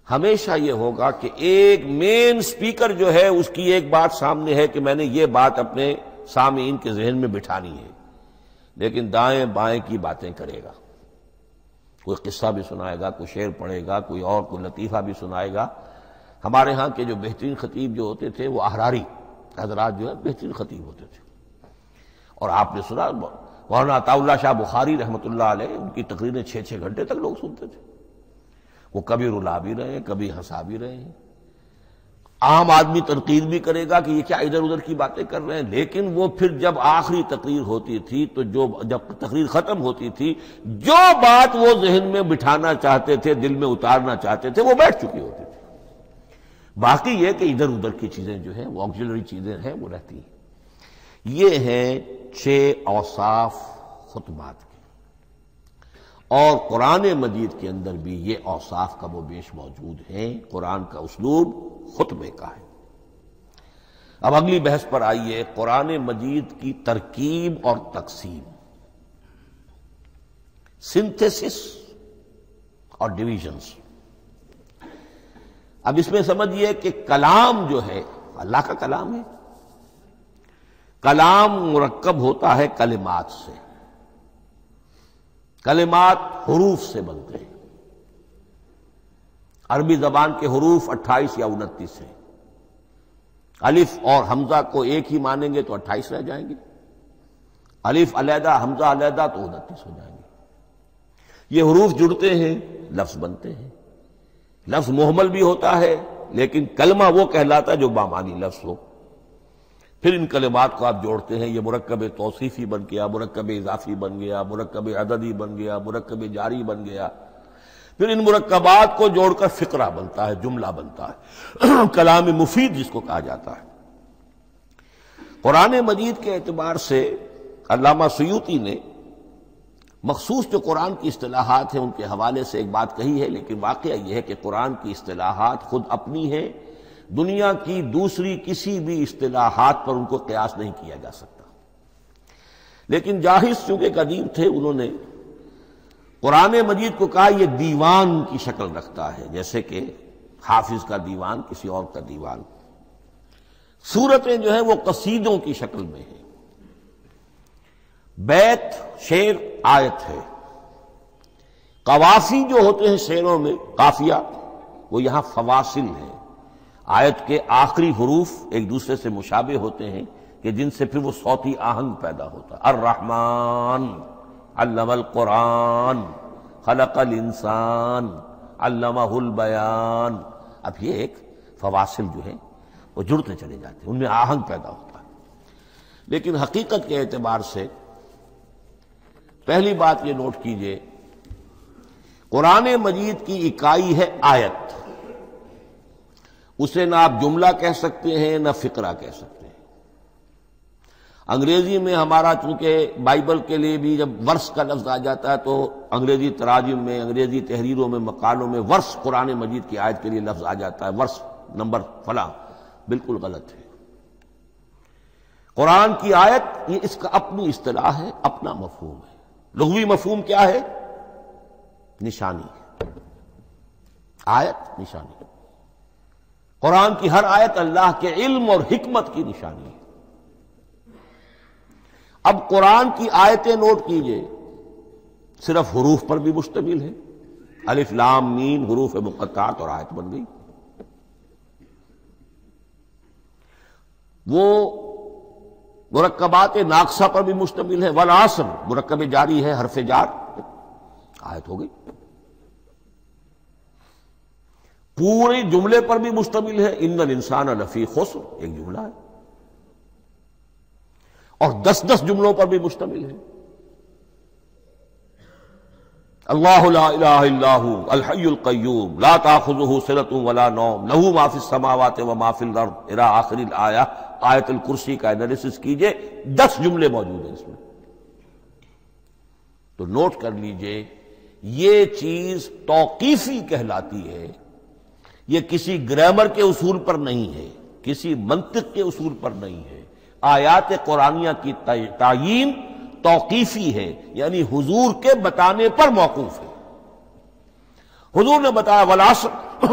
ہمیشہ یہ ہوگا کہ ایک مین سپیکر جو ہے اس کی ایک بات سامنے ہے کہ میں نے یہ بات اپنے سامعین کے ذہن میں بٹھانی ہے، لیکن دائیں بائیں کی باتیں کرے گا، کوئی قصہ بھی سنائے گا، کوئی شعر پڑھے گا، کوئی اور کوئی لطیفہ بھی سنائے گا۔ ہمارے ہاں کے جو بہترین خطیب جو ہوتے تھے وہ احراری حضرات جو ہے بہترین خطیب ہوتے تھے، اور آپ نے سنا مولانا عطا اللہ شاہ بخاری رحمۃ اللہ علیہ، ان کی تقریریں 6 گھنٹے تک لوگ سنتے تھے، وہ کبھی رلا بھی رہے ہیں، کبھی ہنسا بھی رہے ہیں۔ عام آدمی تنقید بھی کرے گا کہ یہ کیا ادھر ادھر کی باتیں کر رہے ہیں، لیکن وہ پھر جب آخری تقریر ہوتی تھی تو جب تقریر ختم ہوتی تھی، جو بات وہ ذہن میں بٹھانا چاہتے تھے، دل میں اتارنا چاہتے تھے، وہ بیٹھ چکی ہوتی تھی۔ باقی یہ کہ ادھر ادھر کی چیزیں جو ہیں وہ آکسیلری چیزیں ہیں وہ رہتی ہیں۔ یہ ہیں 6 اوصاف خطبات کے، اور قرآن مجید کے اندر بھی یہ اوصاف کم و بیش موجود ہیں۔ قرآن کا اسلوب خطبے کا ہے۔ اب اگلی بحث پر آئیے، قرآن مجید کی ترکیب اور تقسیم، سنتھیسس اور ڈویژنز۔ اب اس میں سمجھیے کہ کلام جو ہے اللہ کا کلام ہے، کلام مرکب ہوتا ہے کلمات سے، کلمات حروف سے بنتے ہیں۔ عربی زبان کے حروف 28 یا 29 ہیں، الف اور حمزہ کو ایک ہی مانیں گے تو 28 رہ جائیں گے، الف علیحدہ حمزہ علیحدہ تو 29 ہو جائیں گے۔ یہ حروف جڑتے ہیں، لفظ بنتے ہیں۔ لفظ محمل بھی ہوتا ہے، لیکن کلمہ وہ کہلاتا ہے جو بامانی لفظ ہو۔ پھر ان کلمات کو آپ جوڑتے ہیں، یہ مرکب توصیفی بن گیا، مرکب اضافی بن گیا، مرکب عددی بن گیا، مرکب جاری بن گیا۔ پھر ان مرکبات کو جوڑ کر فقرہ بنتا ہے، جملہ بنتا ہے، کلام مفید جس کو کہا جاتا ہے۔ قرآن مجید کے اعتبار سے علامہ سیوطی نے مخصوص جو قرآن کی اصطلاحات ہیں ان کے حوالے سے ایک بات کہی ہے، لیکن واقعہ یہ ہے کہ قرآن کی اصطلاحات خود اپنی ہیں، دنیا کی دوسری کسی بھی اصطلاحات پر ان کو قیاس نہیں کیا جا سکتا۔ لیکن جاہز چونکہ قدیم تھے، انہوں نے قرآن مجید کو کہا یہ دیوان کی شکل رکھتا ہے، جیسے کہ حافظ کا دیوان کسی اور کا دیوان۔ سورتیں جو ہیں وہ قصیدوں کی شکل میں ہیں، بیت شعر آیت ہے، قوافی جو ہوتے ہیں شعروں میں قافیہ وہ یہاں فواصل ہے، آیت کے آخری حروف ایک دوسرے سے مشابہ ہوتے ہیں کہ جن سے پھر وہ صوتی آہنگ پیدا ہوتا ہے۔ الرحمن علم القرآن خلق الانسان علمہ البیان، اب یہ ایک فواصل جو ہیں وہ جڑتے چلے جاتے ہیں، ان میں آہنگ پیدا ہوتا ہے۔ لیکن حقیقت کے اعتبار سے پہلی بات یہ نوٹ کیجئے، قرآن مجید کی اکائی ہے آیت، اسے نہ آپ جملہ کہہ سکتے ہیں نہ فقرہ کہہ سکتے ہیں۔ انگریزی میں ہمارا چونکہ بائبل کے لیے بھی جب ورس کا لفظ آ جاتا ہے تو انگریزی تراجم میں، انگریزی تحریروں میں، مقالوں میں ورس قرآن مجید کی آیت کے لیے لفظ آ جاتا ہے، ورس نمبر فلاں، بالکل غلط ہے۔ قرآن کی آیت یہ اس کا اپنی اصطلاح ہے، اپنا مفہوم ہے۔ لغوی مفہوم کیا ہے؟ نشانی، آیت نشانی۔ قرآن کی ہر آیت اللہ کے علم اور حکمت کی نشانی ہے۔ اب قرآن کی آیتیں نوٹ کیجئے، صرف حروف پر بھی مشتمل ہے، الف لام میم حروف مقطعات اور آیت بن گئی۔ وہ مرکبات ناقصہ پر بھی مشتمل ہے، والعصر مرکب جاری ہے، حرف جار، آیت ہو گئی۔ پورے جملے پر بھی مشتمل ہے، ان الانسان لفی خسر، ایک جملہ ہے، اور 10 جملوں پر بھی مشتمل ہے۔ اللہ لا الہ الا ھو الحی القیوم لا تأخذہ سنۃ ولا نوم لہ ما فی السماوات وما فی الارض الی آخر الآیہ۔ آیت الکرسی کا انالیسس کیجئے، 10 جملے موجود ہیں اس میں۔ تو نوٹ کر لیجئے، یہ چیز توقیفی کہلاتی ہے، یہ کسی گرامر کے اصول پر نہیں ہے، کسی منطق کے اصول پر نہیں ہے۔ آیات قرآنیہ کی تعیین توقیفی ہے، یعنی حضور کے بتانے پر موقوف ہے۔ حضور نے بتایا والعصر،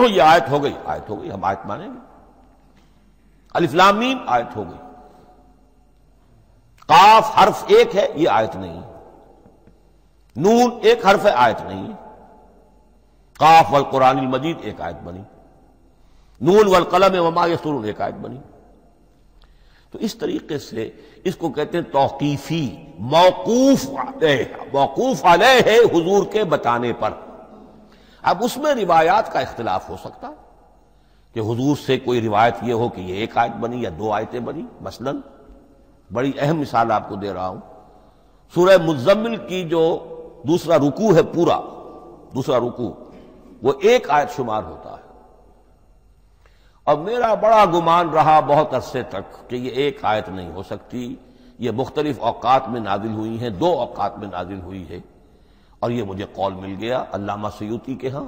یہ آیت ہو گئی، آیت ہو گئی، ہم آیت مانیں گے۔ الف لام میم آیت ہو گئی۔ قاف حرف ایک ہے، یہ آیت نہیں ہے۔ نون ایک حرف ہے، آیت نہیں ہے۔ قاف والقرآن المجید ایک آیت بنی، نون والقلم وما یسطرون ایک آیت بنی۔ تو اس طریقے سے اس کو کہتے ہیں توقیفی، موقوف علیہ ہے حضور کے بتانے پر۔ اب اس میں روایات کا اختلاف ہو سکتا ہے کہ حضور سے کوئی روایت یہ ہو کہ یہ ایک آیت بنی یا 2 آیتیں بنی۔ مثلا بڑی اہم مثال آپ کو دے رہا ہوں، سورہ مزمل کی جو دوسرا رکوع ہے، پورا دوسرا رکوع وہ 1 آیت شمار ہوتا ہے، اور میرا بڑا گمان رہا بہت عرصے تک کہ یہ 1 آیت نہیں ہو سکتی، یہ مختلف اوقات میں نازل ہوئی ہیں، 2 اوقات میں نازل ہوئی ہے، اور یہ مجھے قول مل گیا علامہ سیوطی کے ہاں،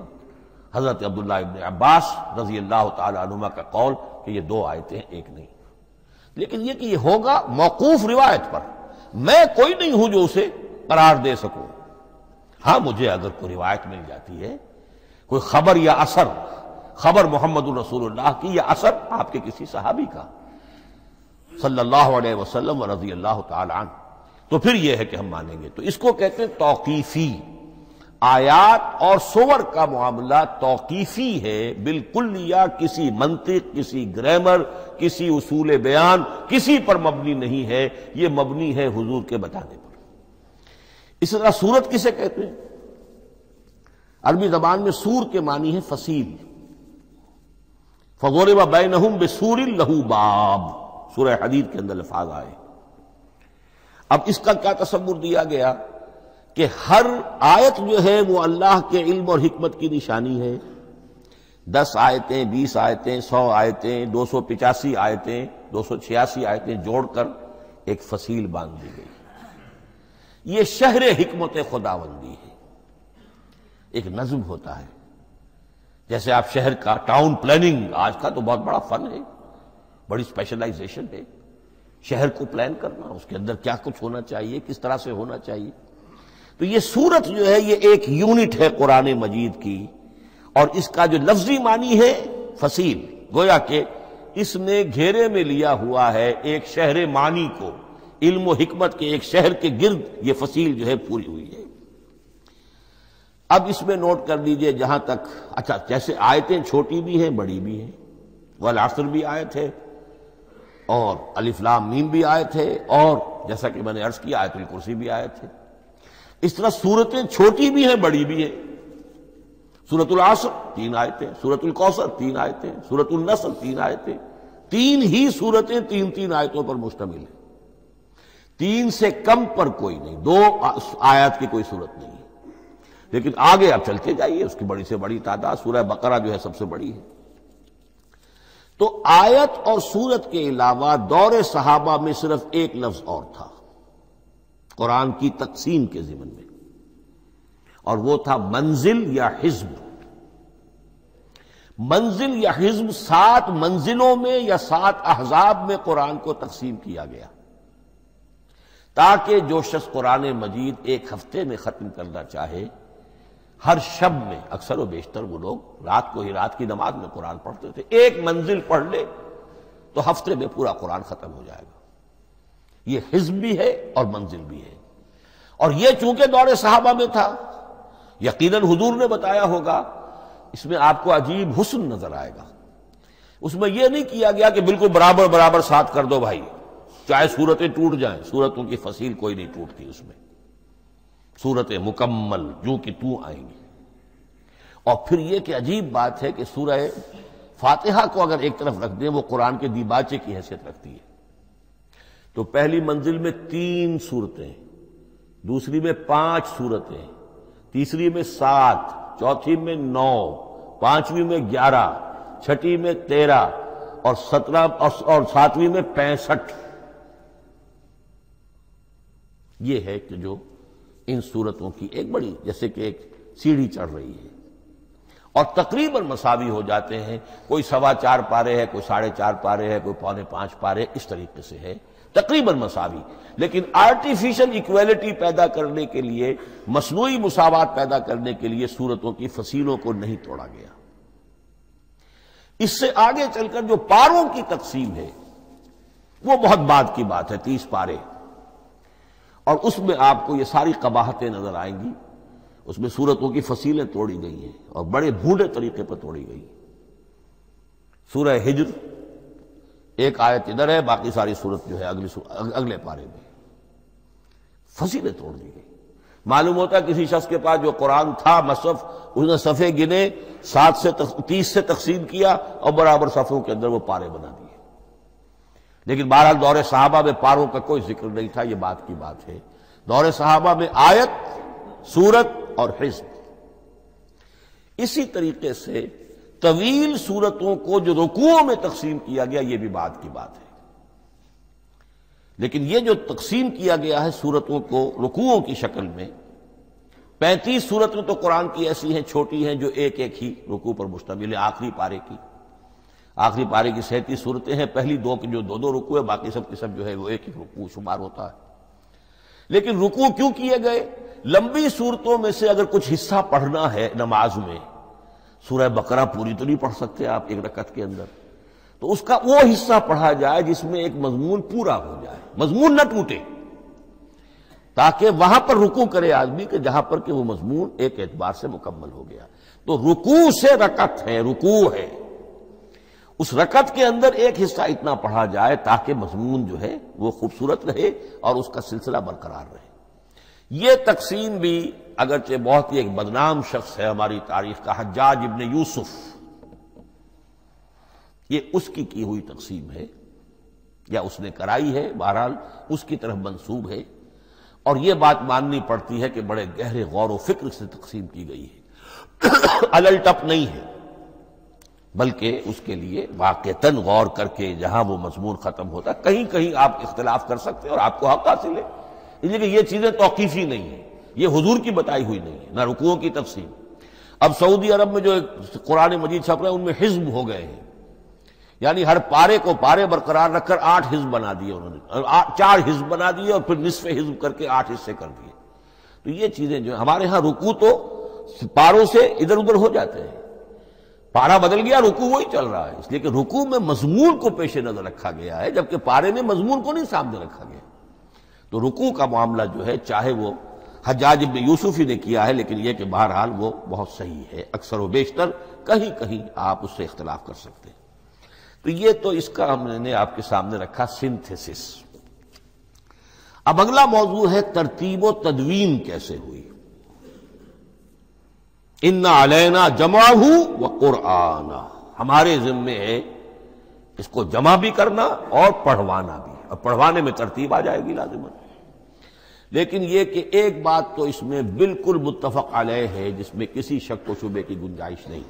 حضرت عبداللہ ابن عباس رضی اللہ تعالی عنہما کا قول کہ یہ 2 آیتیں ایک نہیں۔ لیکن یہ کہ یہ ہوگا موقوف روایت پر، میں کوئی نہیں ہوں جو اسے قرار دے سکوں۔ ہاں مجھے اگر کوئی روایت مل جاتی ہے، کوئی خبر یا اثر، خبر محمد الرسول اللہ کی یا اثر آپ کے کسی صحابی کا صلی اللہ علیہ وسلم رضی اللہ تعالی عنہ، تو پھر یہ ہے کہ ہم مانیں گے۔ تو اس کو کہتے ہیں توقیفی۔ آیات اور سور کا معاملہ توقیفی ہے بالکل، یا کسی منطق، کسی گرامر، کسی اصول بیان، کسی پر مبنی نہیں ہے، یہ مبنی ہے حضور کے بتانے پر۔ اس طرح سورت کسے کہتے ہیں؟ عربی زبان میں سور کے معنی ہے فصیل۔ فَضُرِبَ بَيْنَهُمْ بِسُورٍ لَهُ بَابٌ، سورہ حدید کے اندر الفاظ آئے۔ اب اس کا کیا تصور دیا گیا کہ ہر آیت جو ہے وہ اللہ کے علم اور حکمت کی نشانی ہے۔ 10 آیتیں، 20 آیتیں، 100 آیتیں، 285 آیتیں، 286 آیتیں جوڑ کر ایک فصیل باندھ دی گئی۔ یہ شہر حکمت خداوندی ہے، ایک نظم ہوتا ہے۔ جیسے آپ شہر کا ٹاؤن پلاننگ آج کا تو بہت بڑا فن ہے، بڑی اسپیشلائزیشن ہے، شہر کو پلان کرنا، اس کے اندر کیا کچھ ہونا چاہیے، کس طرح سے ہونا چاہیے۔ تو یہ سورت جو ہے یہ ایک یونٹ ہے قرآن مجید کی، اور اس کا جو لفظی معنی ہے فصیل، گویا کہ اس نے گھیرے میں لیا ہوا ہے ایک شہر معنی کو، علم و حکمت کے ایک شہر کے گرد یہ فصیل جو ہے پوری ہوئی ہے۔ اب اس میں نوٹ کر لیجئے جہاں تک، اچھا جیسے آیتیں چھوٹی بھی ہیں بڑی بھی ہیں، والعصر بھی آیت ہے اور الف لام میم بھی آیت ہے، اور جیسا کہ میں نے عرض کیا آیت الکرسی بھی آیت ہے۔ اس طرح سورتیں چھوٹی بھی ہیں بڑی بھی ہیں۔ سورۃ العصر 3 آیتیں، سورۃ الکوثر 3 آیتیں، سورۃ النصر 3 آیتیں، 3 ہی سورتیں 3 آیتوں پر مشتمل ہیں، 3 سے کم پر کوئی نہیں، 2 آیات کی کوئی صورت نہیں ہے۔ لیکن آگے آپ چلتے جائیے، اس کی بڑی سے بڑی تعداد سورہ بقرہ جو ہے سب سے بڑی ہے۔ تو آیت اور سورت کے علاوہ دور صحابہ میں صرف ایک لفظ اور تھا قرآن کی تقسیم کے ضمن میں، اور وہ تھا منزل یا حزب۔ منزل یا حزب 7 منزلوں میں یا 7 احزاب میں قرآن کو تقسیم کیا گیا، تاکہ جو شخص قرآن مجید ایک ہفتے میں ختم کرنا چاہے، ہر شب میں اکثر و بیشتر وہ لوگ رات کو ہی رات کی نماز میں قرآن پڑھتے تھے، ایک منزل پڑھ لے تو ہفتے میں پورا قرآن ختم ہو جائے گا۔ یہ حزب بھی ہے اور منزل بھی ہے، اور یہ چونکہ دور صحابہ میں تھا، یقیناً حضور نے بتایا ہوگا، اس میں آپ کو عجیب حسن نظر آئے گا۔ اس میں یہ نہیں کیا گیا کہ بالکل برابر برابر ساتھ کر دو بھائی، چاہے صورتیں ٹوٹ جائیں، صورتوں کی فصیل کوئی نہیں ٹوٹتی، اس میں صورتیں مکمل جو کہ تو آئیں گی۔ اور پھر یہ کہ عجیب بات ہے کہ سورہ فاتحہ کو اگر ایک طرف رکھ دیں، وہ قرآن کے دیباچے کی حیثیت رکھتی ہے، تو پہلی منزل میں 3 سورتیں، دوسری میں 5 سورتیں، تیسری میں 7، چوتھی میں 9، پانچویں میں 11، چھٹی میں 13 اور 17 اور 7ویں میں 65۔ یہ ہے کہ جو ان صورتوں کی ایک بڑی جیسے کہ ایک سیڑھی چڑھ رہی ہے، اور تقریباً مساوی ہو جاتے ہیں، کوئی 4.25 پارے ہے، کوئی 4.5 پارے ہے، کوئی 4.25 پارے، اس طریقے سے ہے، تقریباً مساوی۔ لیکن آرٹیفیشل ایکویلٹی پیدا کرنے کے لیے، مصنوعی مساوات پیدا کرنے کے لیے سورتوں کی فصیلوں کو نہیں توڑا گیا۔ اس سے آگے چل کر جو پاروں کی تقسیم ہے وہ بہت بعد کی بات ہے، 30 پارے، اور اس میں آپ کو یہ ساری قباحتیں نظر آئیں گی۔ اس میں سورتوں کی فصیلیں توڑی گئی ہیں اور بڑے بھونڈے طریقے پر توڑی گئی۔ سورہ ہجر ایک آیت ادھر ہے، باقی ساری سورت جو ہے اگلے پارے میں فصیلیں توڑ دی گئی۔ معلوم ہوتا ہے کسی شخص کے پاس جو قرآن تھا مصحف، اس نے صفحے گنے، 7 سے 30 سے تقسیم کیا اور برابر صفحوں کے اندر وہ پارے بنا دیے۔ لیکن بہرحال دور صحابہ میں پاروں کا کوئی ذکر نہیں تھا، یہ بات کی بات ہے۔ دور صحابہ میں آیت، سورت اور حزب۔ اسی طریقے سے طویل سورتوں کو جو رکوعوں میں تقسیم کیا گیا، یہ بھی بات کی بات ہے۔ لیکن یہ جو تقسیم کیا گیا ہے سورتوں کو رکوعوں کی شکل میں، 35 سورتیں تو قرآن کی ایسی ہیں چھوٹی ہیں جو ایک ایک ہی رکوع پر مشتمل ہے۔ آخری پارے کی 37 صورتیں ہیں، پہلی 2 کی جو 2 رکوع ہے، باقی سب کے سب جو ہے وہ ایک ہی رکوع شمار ہوتا ہے۔ لیکن رکوع کیوں کیے گئے؟ لمبی صورتوں میں سے اگر کچھ حصہ پڑھنا ہے نماز میں، سورہ بقرہ پوری تو نہیں پڑھ سکتے آپ ایک رکعت کے اندر، تو اس کا وہ حصہ پڑھا جائے جس میں ایک مضمون پورا ہو جائے، مضمون نہ ٹوٹے، تاکہ وہاں پر رکوع کرے آدمی کہ جہاں پر کہ وہ مضمون ایک اعتبار سے مکمل ہو گیا۔ تو رکوع سے رکعت ہے، رکوع ہے، اس رکعت کے اندر ایک حصہ اتنا پڑھا جائے تاکہ مضمون جو ہے وہ خوبصورت رہے اور اس کا سلسلہ برقرار رہے۔ یہ تقسیم بھی اگرچہ بہت ہی ایک بدنام شخص ہے ہماری تاریخ کا، حجاج ابن یوسف، یہ اس کی ہوئی تقسیم ہے یا اس نے کرائی ہے، بہرحال اس کی طرف منسوب ہے، اور یہ بات ماننی پڑتی ہے کہ بڑے گہرے غور و فکر سے تقسیم کی گئی ہے، الل ٹپ نہیں ہے، بلکہ اس کے لیے واقعتاً غور کر کے جہاں وہ مضمون ختم ہوتا ہے، کہیں کہیں آپ اختلاف کر سکتے ہیں اور آپ کو حق حاصل ہے، اس لیے کہ یہ چیزیں توقیفی نہیں ہیں، یہ حضور کی بتائی ہوئی نہیں ہے، نہ رکوعوں کی تقسیم۔ اب سعودی عرب میں جو قرآن مجید چھپ رہے ہیں ان میں حزب ہو گئے ہیں، یعنی ہر پارے کو پارے برقرار رکھ کر 8 حزب بنا دیے انہوں نے، 4 حزب بنا دیے اور پھر نصف حزب کر کے 8 حصے کر دیے۔ تو یہ چیزیں جو ہمارے ہاں رکوع تو پاروں سے ادھر ادھر ہو جاتے ہیں، پارا بدل گیا رکوع وہی چل رہا ہے، اس لیے کہ رکوع میں مضمون کو پیش نظر رکھا گیا ہے، جبکہ پارے میں مضمون کو نہیں سامنے رکھا گیا۔ تو رکوع کا معاملہ جو ہے چاہے وہ حجاج ابن یوسف ہی نے کیا ہے، لیکن یہ کہ بہرحال وہ بہت صحیح ہے، اکثر و بیشتر، کہیں کہیں آپ اس سے اختلاف کر سکتے ہیں۔ تو یہ تو اس کا ہم نے آپ کے سامنے رکھا سنتھیسس۔ اب اگلا موضوع ہے ترتیب و تدوین کیسے ہوئی۔ ان علینا جمعہ و قرآنہ، ہمارے ذمے ہے اس کو جمع بھی کرنا اور پڑھوانا بھی، اور پڑھوانے میں ترتیب آ جائے گی لازماً۔ لیکن یہ کہ ایک بات تو اس میں بالکل متفق علیہ ہے، جس میں کسی شک و شبے کی گنجائش نہیں۔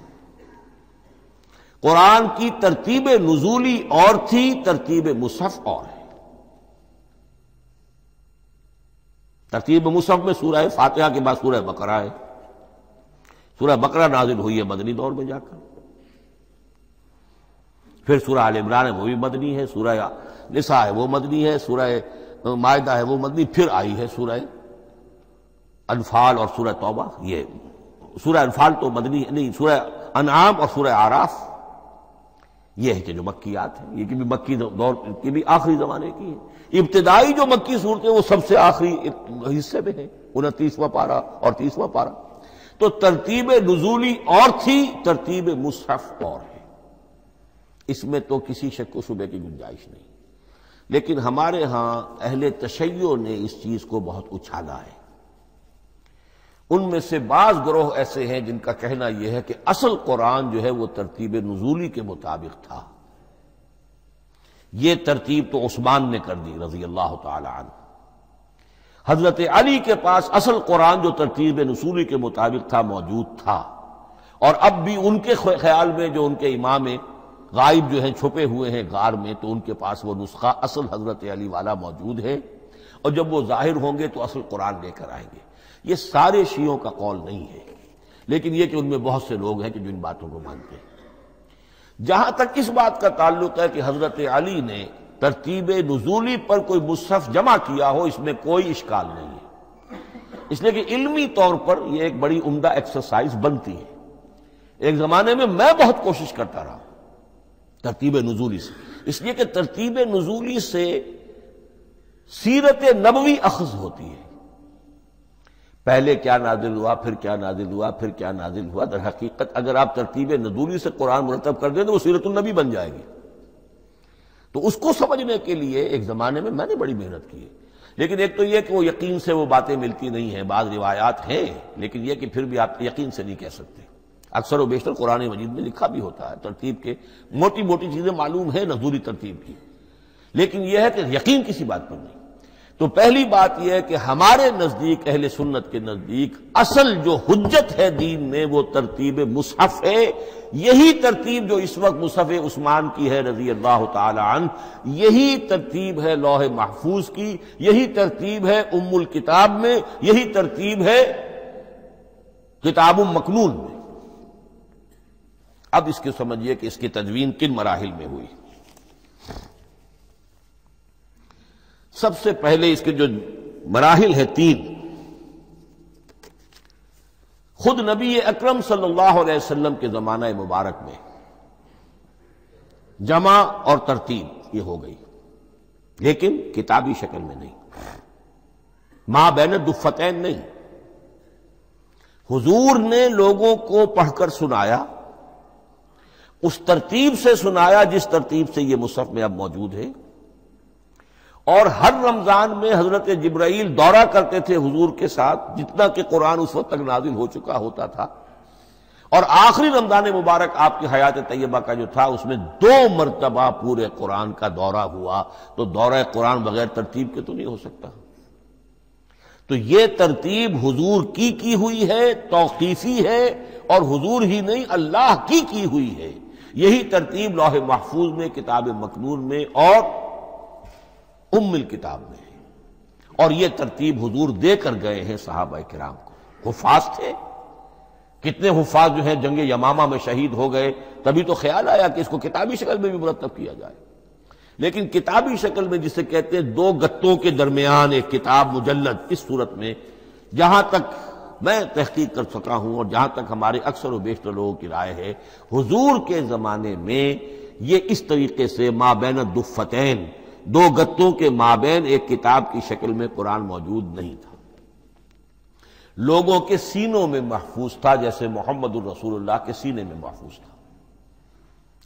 قرآن کی ترتیب نزولی اور تھی، ترتیب مصحف اور ہے۔ ترتیب مصحف میں سورہ فاتحہ کے بعد سورہ بقرہ ہے۔ سورہ بقرہ نازل ہوئی ہے مدنی دور میں جا کر، پھر سورہ آل عمران ہے وہ بھی مدنی ہے، سورہ نساء ہے وہ مدنی ہے، سورہ مائدہ ہے وہ مدنی، پھر آئی ہے سورہ انفال اور سورہ توبہ۔ یہ سورہ انفال تو مدنی نہیں، سورہ انعام اور سورہ اعراف یہ ہے کہ جو مکیات ہیں، یہ کہ بھی مکی دور کی بھی آخری زمانے کی ہے۔ ابتدائی جو مکی صورتیں وہ سب سے آخری حصے میں ہیں، 29واں پارہ اور 30واں پارہ۔ تو ترتیب نزولی اور تھی، ترتیب مصحف اور ہے، اس میں تو کسی شک و شبے کی گنجائش نہیں۔ لیکن ہمارے ہاں اہل تشیع نے اس چیز کو بہت اچھالا ہے۔ ان میں سے بعض گروہ ایسے ہیں جن کا کہنا یہ ہے کہ اصل قرآن جو ہے وہ ترتیب نزولی کے مطابق تھا، یہ ترتیب تو عثمان نے کر دی رضی اللہ تعالی عنہ۔ حضرت علی کے پاس اصل قرآن جو ترتیب نزولی کے مطابق تھا موجود تھا، اور اب بھی ان کے خیال میں جو ان کے امام غائب جو ہیں چھپے ہوئے ہیں غار میں، تو ان کے پاس وہ نسخہ اصل حضرت علی والا موجود ہے، اور جب وہ ظاہر ہوں گے تو اصل قرآن لے کر آئیں گے۔ یہ سارے شیعوں کا قول نہیں ہے، لیکن یہ کہ ان میں بہت سے لوگ ہیں کہ جو ان باتوں کو مانتے ہیں۔ جہاں تک اس بات کا تعلق ہے کہ حضرت علی نے ترتیب نزولی پر کوئی مصحف جمع کیا ہو، اس میں کوئی اشکال نہیں ہے، اس لیے کہ علمی طور پر یہ ایک بڑی عمدہ ایکسرسائز بنتی ہے۔ ایک زمانے میں میں بہت کوشش کرتا رہا ترتیب نزولی سے، اس لیے کہ ترتیب نزولی سے سیرت نبوی اخذ ہوتی ہے، پہلے کیا نازل ہوا، پھر کیا نازل ہوا، پھر کیا نازل ہوا۔ در حقیقت اگر آپ ترتیب نزولی سے قرآن مرتب کر دیں تو وہ سیرت النبی بن جائے گی۔ تو اس کو سمجھنے کے لیے ایک زمانے میں نے بڑی محنت کی ہے، لیکن ایک تو یہ کہ وہ یقین سے وہ باتیں ملتی نہیں ہیں، بعض روایات ہیں، لیکن یہ کہ پھر بھی آپ یقین سے نہیں کہہ سکتے۔ اکثر و بیشتر قرآن مجید میں لکھا بھی ہوتا ہے، ترتیب کے موٹی موٹی چیزیں معلوم ہیں نزولی ترتیب کی، لیکن یہ ہے کہ یقین کسی بات پر نہیں۔ تو پہلی بات یہ ہے کہ ہمارے نزدیک، اہل سنت کے نزدیک، اصل جو حجت ہے دین میں وہ ترتیب مصحف ہے۔ یہی ترتیب جو اس وقت مصحف عثمان کی ہے رضی اللہ تعالی عنہ، یہی ترتیب ہے لوح محفوظ کی، یہی ترتیب ہے ام الکتاب میں، یہی ترتیب ہے کتاب مکنون میں۔ اب اس کے سمجھیے کہ اس کی تدوین کن مراحل میں ہوئی۔ سب سے پہلے اس کے جو مراحل ہیں 3، خود نبی اکرم صلی اللہ علیہ وسلم کے زمانہ مبارک میں جمع اور ترتیب یہ ہو گئی، لیکن کتابی شکل میں نہیں، ما بین الدفتین نہیں۔ حضور نے لوگوں کو پڑھ کر سنایا، اس ترتیب سے سنایا جس ترتیب سے یہ مصحف میں اب موجود ہے، اور ہر رمضان میں حضرت جبرائیل دورہ کرتے تھے حضور کے ساتھ، جتنا کہ قرآن اس وقت تک نازل ہو چکا ہوتا تھا، اور آخری رمضان مبارک آپ کی حیات طیبہ کا جو تھا اس میں 2 مرتبہ پورے قرآن کا دورہ ہوا، تو دورہ قرآن بغیر ترتیب کے تو نہیں ہو سکتا۔ تو یہ ترتیب حضور کی ہوئی ہے، توقیفی ہے، اور حضور ہی نہیں اللہ کی ہوئی ہے۔ یہی ترتیب لوح محفوظ میں، کتاب مکنون میں اور ام الکتاب میں ہے، اور یہ ترتیب حضور دے کر گئے ہیں صحابہ کرام کو۔ حفاظ تھے، کتنے حفاظ جو ہیں جنگ یمامہ میں شہید ہو گئے، تبھی تو خیال آیا کہ اس کو کتابی شکل میں بھی مرتب کیا جائے، لیکن کتابی شکل میں جسے کہتے ہیں 2 گتوں کے درمیان ایک کتاب مجلد، اس صورت میں جہاں تک میں تحقیق کر سکا ہوں اور جہاں تک ہمارے اکثر و بیشتر لوگوں کی رائے ہے، حضور کے زمانے میں یہ اس طریقے سے ما بین الدفتین، 2 گتوں کے مابین ایک کتاب کی شکل میں قرآن موجود نہیں تھا۔ لوگوں کے سینوں میں محفوظ تھا، جیسے محمد الرسول اللہ کے سینے میں محفوظ تھا۔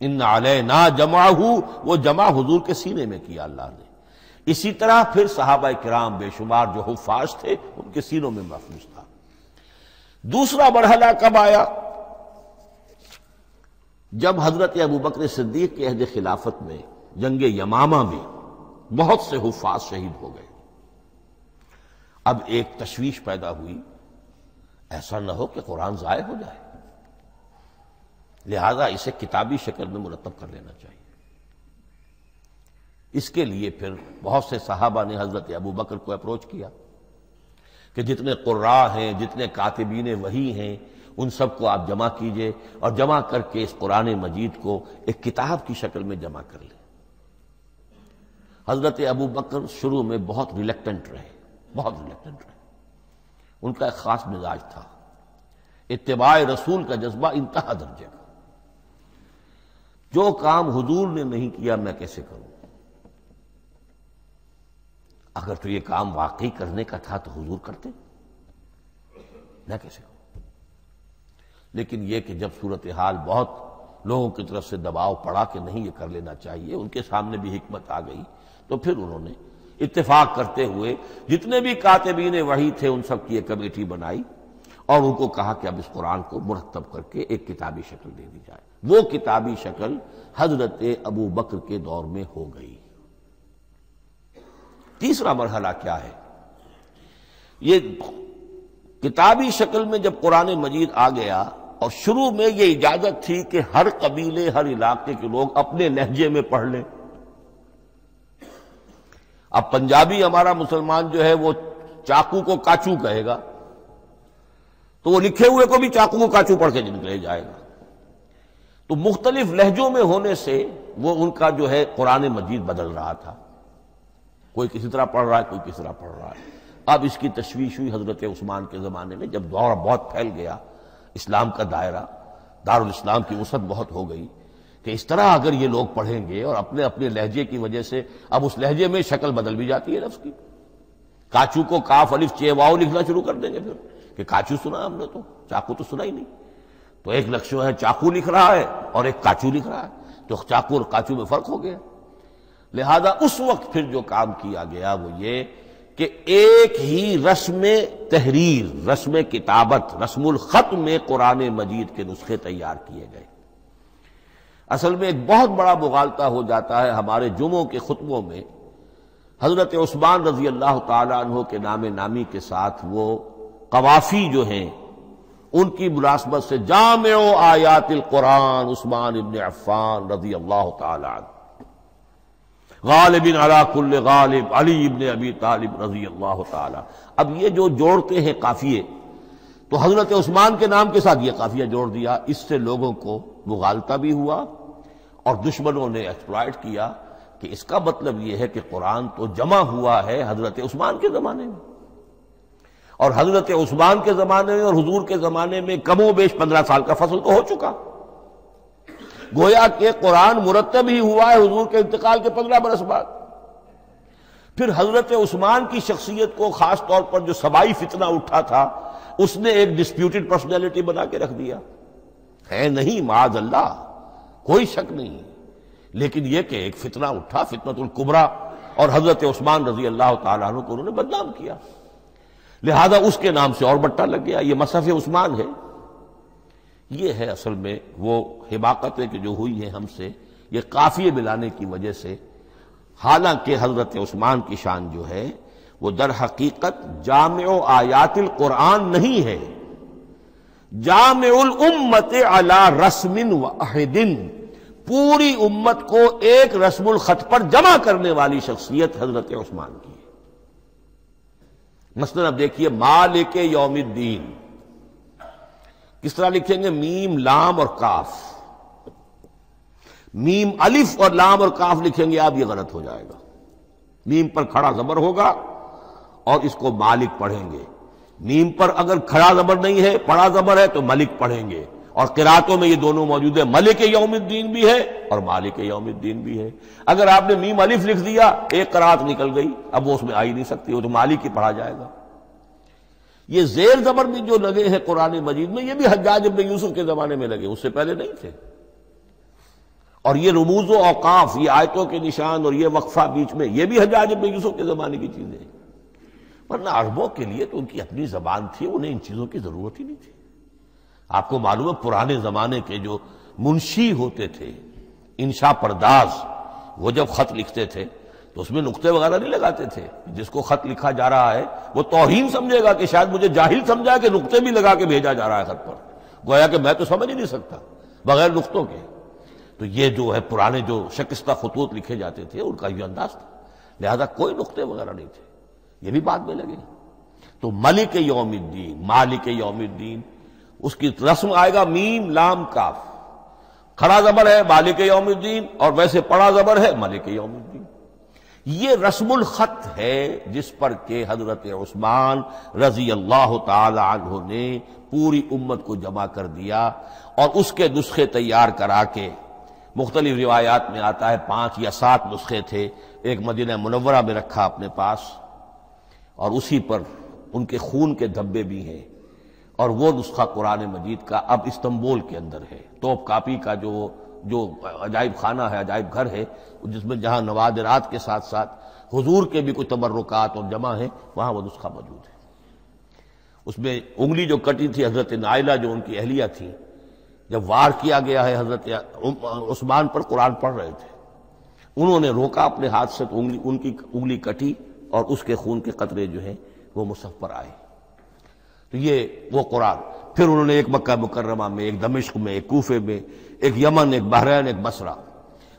ان علینا جمعہ، وہ جمع حضور کے سینے میں کیا اللہ نے۔ اسی طرح پھر صحابہ کرام بے شمار جو حفاظ تھے ان کے سینوں میں محفوظ تھا۔ دوسرا مرحلہ کب آیا؟ جب حضرت ابوبکر صدیق کے عہد خلافت میں جنگ یمامہ میں بہت سے حفاظ شہید ہو گئے۔ اب ایک تشویش پیدا ہوئی، ایسا نہ ہو کہ قرآن ضائع ہو جائے، لہذا اسے کتابی شکل میں مرتب کر لینا چاہیے۔ اس کے لیے پھر بہت سے صحابہ نے حضرت ابوبکر کو اپروچ کیا کہ جتنے قراء ہیں، جتنے کاتبین وحی ہیں، ان سب کو آپ جمع کیجئے اور جمع کر کے اس قرآن مجید کو ایک کتاب کی شکل میں جمع کر لیں۔ حضرت ابوبکر شروع میں بہت ریلیکٹنٹ رہے، ان کا ایک خاص مزاج تھا، اتباع رسول کا جذبہ انتہا درجے کا۔ جو کام حضور نے نہیں کیا میں کیسے کروں؟ اگر تو یہ کام واقعی کرنے کا تھا تو حضور کرتے، میں کیسے کروں؟ لیکن یہ کہ جب صورتحال بہت لوگوں کی طرف سے دباؤ پڑا کہ نہیں یہ کر لینا چاہیے، ان کے سامنے بھی حکمت آ گئی، تو پھر انہوں نے اتفاق کرتے ہوئے جتنے بھی کاتبین وحی تھے ان سب کی ایک کمیٹی بنائی اور ان کو کہا کہ اب اس قرآن کو مرتب کر کے ایک کتابی شکل دے دی جائے۔ وہ کتابی شکل حضرت ابوبکر کے دور میں ہو گئی۔ تیسرا مرحلہ کیا ہے؟ یہ کتابی شکل میں جب قرآن مجید آ گیا اور شروع میں یہ اجازت تھی کہ ہر قبیلے، ہر علاقے کے لوگ اپنے لہجے میں پڑھ لیں۔ اب پنجابی ہمارا مسلمان جو ہے وہ چاقو کو کاچو کہے گا تو وہ لکھے ہوئے کو بھی چاقو کو کاچو پڑھ کے نکلے جائے گا۔ تو مختلف لہجوں میں ہونے سے وہ ان کا جو ہے قرآن مجید بدل رہا تھا، کوئی کسی طرح پڑھ رہا ہے، کوئی کسی طرح پڑھ رہا ہے۔ اب اس کی تشویش ہوئی حضرت عثمان کے زمانے میں، جب دور بہت پھیل گیا، اسلام کا دائرہ، دارالاسلام کی وسعت بہت ہو گئی کہ اس طرح اگر یہ لوگ پڑھیں گے اور اپنے اپنے لہجے کی وجہ سے اب اس لہجے میں شکل بدل بھی جاتی ہے لفظ کی۔ کاچو کو کاف الف چے واو لکھنا شروع کر دیں گے پھر کہ کاچو سنا ہم نے، تو چاقو تو سنا ہی نہیں۔ تو ایک لفظ جو ہے چاقو لکھ رہا ہے اور ایک کاچو لکھ رہا ہے، تو چاقو اور کاچو میں فرق ہو گیا۔ لہذا اس وقت پھر جو کام کیا گیا وہ یہ کہ ایک ہی رسم تحریر، رسم کتابت، رسم الخط میں قرآن مجید کے نسخے تیار کیے گئے۔ اصل میں ایک بہت بڑا مغالطہ ہو جاتا ہے ہمارے جمعوں کے خطبوں میں، حضرت عثمان رضی اللہ تعالی عنہ کے نام نامی کے ساتھ وہ قوافی جو ہیں ان کی مناسبت سے جامع آیات القرآن عثمان ابن عفان رضی اللہ تعالی عنہ، غالب علی کل غالب علی ابن ابی طالب رضی اللہ تعالی۔ اب یہ جو جوڑتے ہیں قافیے، تو حضرت عثمان کے نام کے ساتھ یہ قافیہ جوڑ دیا، اس سے لوگوں کو مغالطہ بھی ہوا اور دشمنوں نے ایکسپلائٹ کیا کہ اس کا مطلب یہ ہے کہ قرآن تو جمع ہوا ہے حضرت عثمان کے زمانے میں، اور حضرت عثمان کے زمانے میں اور حضور کے زمانے میں کم و بیش 15 سال کا فصل تو ہو چکا، گویا کہ قرآن مرتب ہی ہوا ہے حضور کے انتقال کے 15 برس بعد۔ پھر حضرت عثمان کی شخصیت کو خاص طور پر جو سبائی فتنہ اٹھا تھا اس نے ایک ڈسپیوٹڈ پرسنالٹی بنا کے رکھ دیا ہے، نہیں معاذ اللہ، کوئی شک نہیں، لیکن یہ کہ ایک فتنہ اٹھا، فتنۃ الکبریٰ، اور حضرت عثمان رضی اللہ تعالیٰ عنہ کو انہوں نے بدنام کیا، لہذا اس کے نام سے اور بٹا لگ گیا، یہ مصحف عثمان ہے۔ یہ ہے اصل میں وہ حماقتیں کہ جو ہوئی ہیں ہم سے، یہ قافیے ملانے کی وجہ سے، حالانکہ حضرت عثمان کی شان جو ہے وہ در حقیقت جامع آیات القرآن نہیں ہے، جامع الامت علی رسم واحد، پوری امت کو ایک رسم الخط پر جمع کرنے والی شخصیت حضرت عثمان کی ہے۔ مثلا اب دیکھیے مالک یوم الدین کس طرح لکھیں گے؟ میم لام اور کاف، میم الف اور لام اور کاف لکھیں گے آپ، یہ غلط ہو جائے گا، میم پر کھڑا زبر ہوگا اور اس کو مالک پڑھیں گے، میم پر اگر کھڑا زبر نہیں ہے پڑا زبر ہے تو ملک پڑھیں گے، اور قراتوں میں یہ دونوں موجود ہے، ملک یوم الدین بھی ہے اور مالک یوم الدین بھی ہے۔ اگر آپ نے میم الف لکھ دیا ایک قرات نکل گئی، اب وہ اس میں آ ہی نہیں سکتی، وہ تو مالک ہی پڑھا جائے گا۔ یہ زیر زبر بھی جو لگے ہیں قرآن مجید میں، یہ بھی حجاج ابن یوسف کے زمانے میں لگے، اس سے پہلے نہیں تھے۔ اور یہ رموز و اوقاف، یہ آیتوں کے نشان اور یہ وقفہ بیچ میں، یہ بھی حجاج ابن یوسف کے زمانے کی چیزیں ہیں۔ ورنہ عربوں کے لیے تو ان کی اپنی زبان تھی، انہیں ان چیزوں کی ضرورت ہی نہیں تھی۔ آپ کو معلوم ہے پرانے زمانے کے جو منشی ہوتے تھے، انشاء پرداز، وہ جب خط لکھتے تھے تو اس میں نقطے وغیرہ نہیں لگاتے تھے۔ جس کو خط لکھا جا رہا ہے وہ توہین سمجھے گا کہ شاید مجھے جاہل سمجھا کہ نقطے بھی لگا کے بھیجا جا رہا ہے خط پر، گویا کہ میں تو سمجھ ہی نہیں سکتا بغیر نقطوں کے۔ تو یہ جو ہے پرانے جو شکستہ خطوط لکھے جاتے تھے ان کا یہ انداز تھا، لہذا کوئی نقطے وغیرہ نہیں تھے، یہ بھی بعد میں لگے۔ تو ملک یوم الدین، مالک یوم الدین، اس کی رسم آئے گا میم لام کاف، کھڑا زبر ہے مالک یوم الدین اور ویسے پڑا زبر ہے ملک یوم الدین۔ یہ رسم الخط ہے جس پر کہ حضرت عثمان رضی اللہ تعالی عنہ نے پوری امت کو جمع کر دیا، اور اس کے نسخے تیار کرا کے، مختلف روایات میں آتا ہے 5 یا 7 نسخے تھے، ایک مدینہ منورہ میں رکھا اپنے پاس، اور اسی پر ان کے خون کے دھبے بھی ہیں، اور وہ نسخہ قرآن مجید کا اب استنبول کے اندر ہے، توپ کاپی کا جو عجائب خانہ ہے، عجائب گھر ہے، جس میں جہاں نوادرات کے ساتھ ساتھ حضور کے بھی کچھ تبرکات اور جمع ہیں، وہاں وہ نسخہ موجود ہے۔ اس میں انگلی جو کٹی تھی حضرت نائلہ جو ان کی اہلیہ تھی، جب وار کیا گیا ہے حضرت عثمان پر، قرآن پڑھ رہے تھے، انہوں نے روکا اپنے ہاتھ سے تو ان کی انگلی کٹی اور اس کے خون کے قطرے جو ہیں وہ مصحف پر آئے۔ تو یہ وہ قرآن، پھر انہوں نے ایک مکہ مکرمہ میں، ایک دمشق میں، ایک کوفے میں، ایک یمن، ایک بحرین، ایک بصرہ،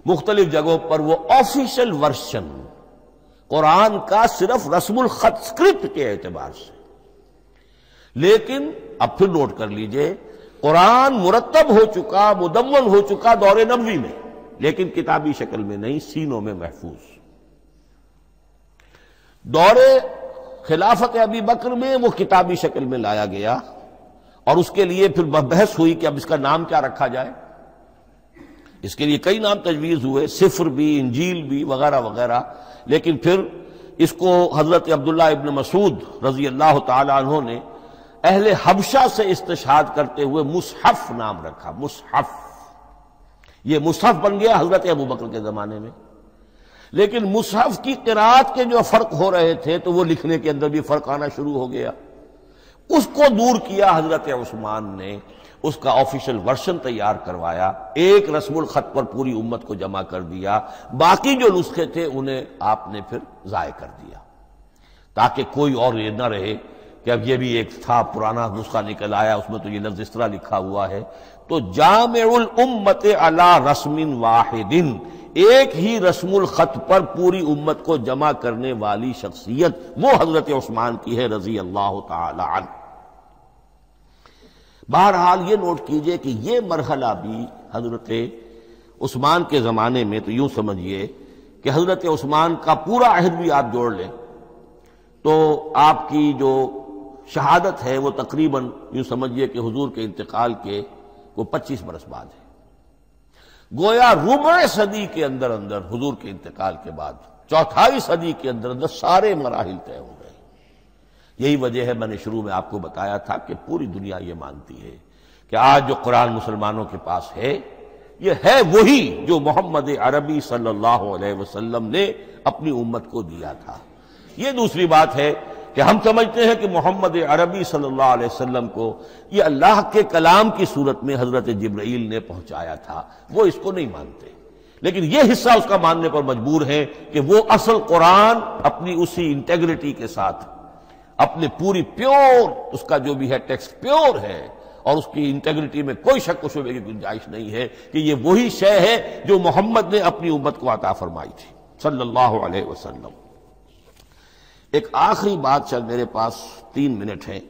مختلف جگہوں پر وہ آفیشل ورشن قرآن کا صرف رسم الخط اسکرپٹ کے اعتبار سے۔ لیکن اب پھر نوٹ کر لیجئے، قرآن مرتب ہو چکا، مدون ہو چکا دور نبوی میں، لیکن کتابی شکل میں نہیں، سینوں میں محفوظ۔ دور خلافت ابی بکر میں وہ کتابی شکل میں لایا گیا، اور اس کے لیے پھر بحث ہوئی کہ اب اس کا نام کیا رکھا جائے۔ اس کے لیے کئی نام تجویز ہوئے، سفر بھی، انجیل بھی، وغیرہ وغیرہ، لیکن پھر اس کو حضرت عبداللہ ابن مسعود رضی اللہ تعالی عنہ نے اہل حبشہ سے استشہاد کرتے ہوئے مصحف نام رکھا۔ مصحف، یہ مصحف بن گیا حضرت ابو بکر کے زمانے میں، لیکن مصحف کی قرأت کے جو فرق ہو رہے تھے تو وہ لکھنے کے اندر بھی فرق آنا شروع ہو گیا۔ اس کو دور کیا حضرت عثمان نے، اس کا آفیشل ورژن تیار کروایا، ایک رسم الخط پر پوری امت کو جمع کر دیا، باقی جو نسخے تھے انہیں آپ نے پھر ضائع کر دیا، تاکہ کوئی اور یہ نہ رہے کہ اب یہ بھی ایک تھا پرانا نسخہ نکل آیا، اس میں تو یہ لفظ اس طرح لکھا ہوا ہے۔ تو جامع الامت علی رسم واحد، ایک ہی رسم الخط پر پوری امت کو جمع کرنے والی شخصیت وہ حضرت عثمان کی ہے رضی اللہ تعالی عنہ۔ بہرحال یہ نوٹ کیجئے کہ یہ مرحلہ بھی حضرت عثمان کے زمانے میں، تو یوں سمجھیے کہ حضرت عثمان کا پورا عہد بھی آپ جوڑ لیں تو آپ کی جو شہادت ہے وہ تقریباً یوں سمجھیے کہ حضور کے انتقال کے وہ 25 برس بعد ہے، گویا ربع صدی کے اندر اندر حضور کے انتقال کے بعد، چوتھائی صدی کے اندر اندر سارے مراحل طے ہو گئے۔ یہی وجہ ہے میں نے شروع میں آپ کو بتایا تھا کہ پوری دنیا یہ مانتی ہے کہ آج جو قرآن مسلمانوں کے پاس ہے یہ ہے وہی جو محمد عربی صلی اللہ علیہ وسلم نے اپنی امت کو دیا تھا۔ یہ دوسری بات ہے کہ ہم سمجھتے ہیں کہ محمد عربی صلی اللہ علیہ وسلم کو یہ اللہ کے کلام کی صورت میں حضرت جبرائیل نے پہنچایا تھا، وہ اس کو نہیں مانتے، لیکن یہ حصہ اس کا ماننے پر مجبور ہے کہ وہ اصل قرآن اپنی اسی انٹیگریٹی کے ساتھ، اپنے پوری پیور، اس کا جو بھی ہے ٹیکسٹ پیور ہے، اور اس کی انٹیگریٹی میں کوئی شک و شبہ کی گنجائش نہیں ہے کہ یہ وہی شے ہے جو محمد نے اپنی امت کو عطا فرمائی تھی صلی اللہ علیہ وسلم۔ ایک آخری بات، چل میرے پاس 3 منٹ ہیں،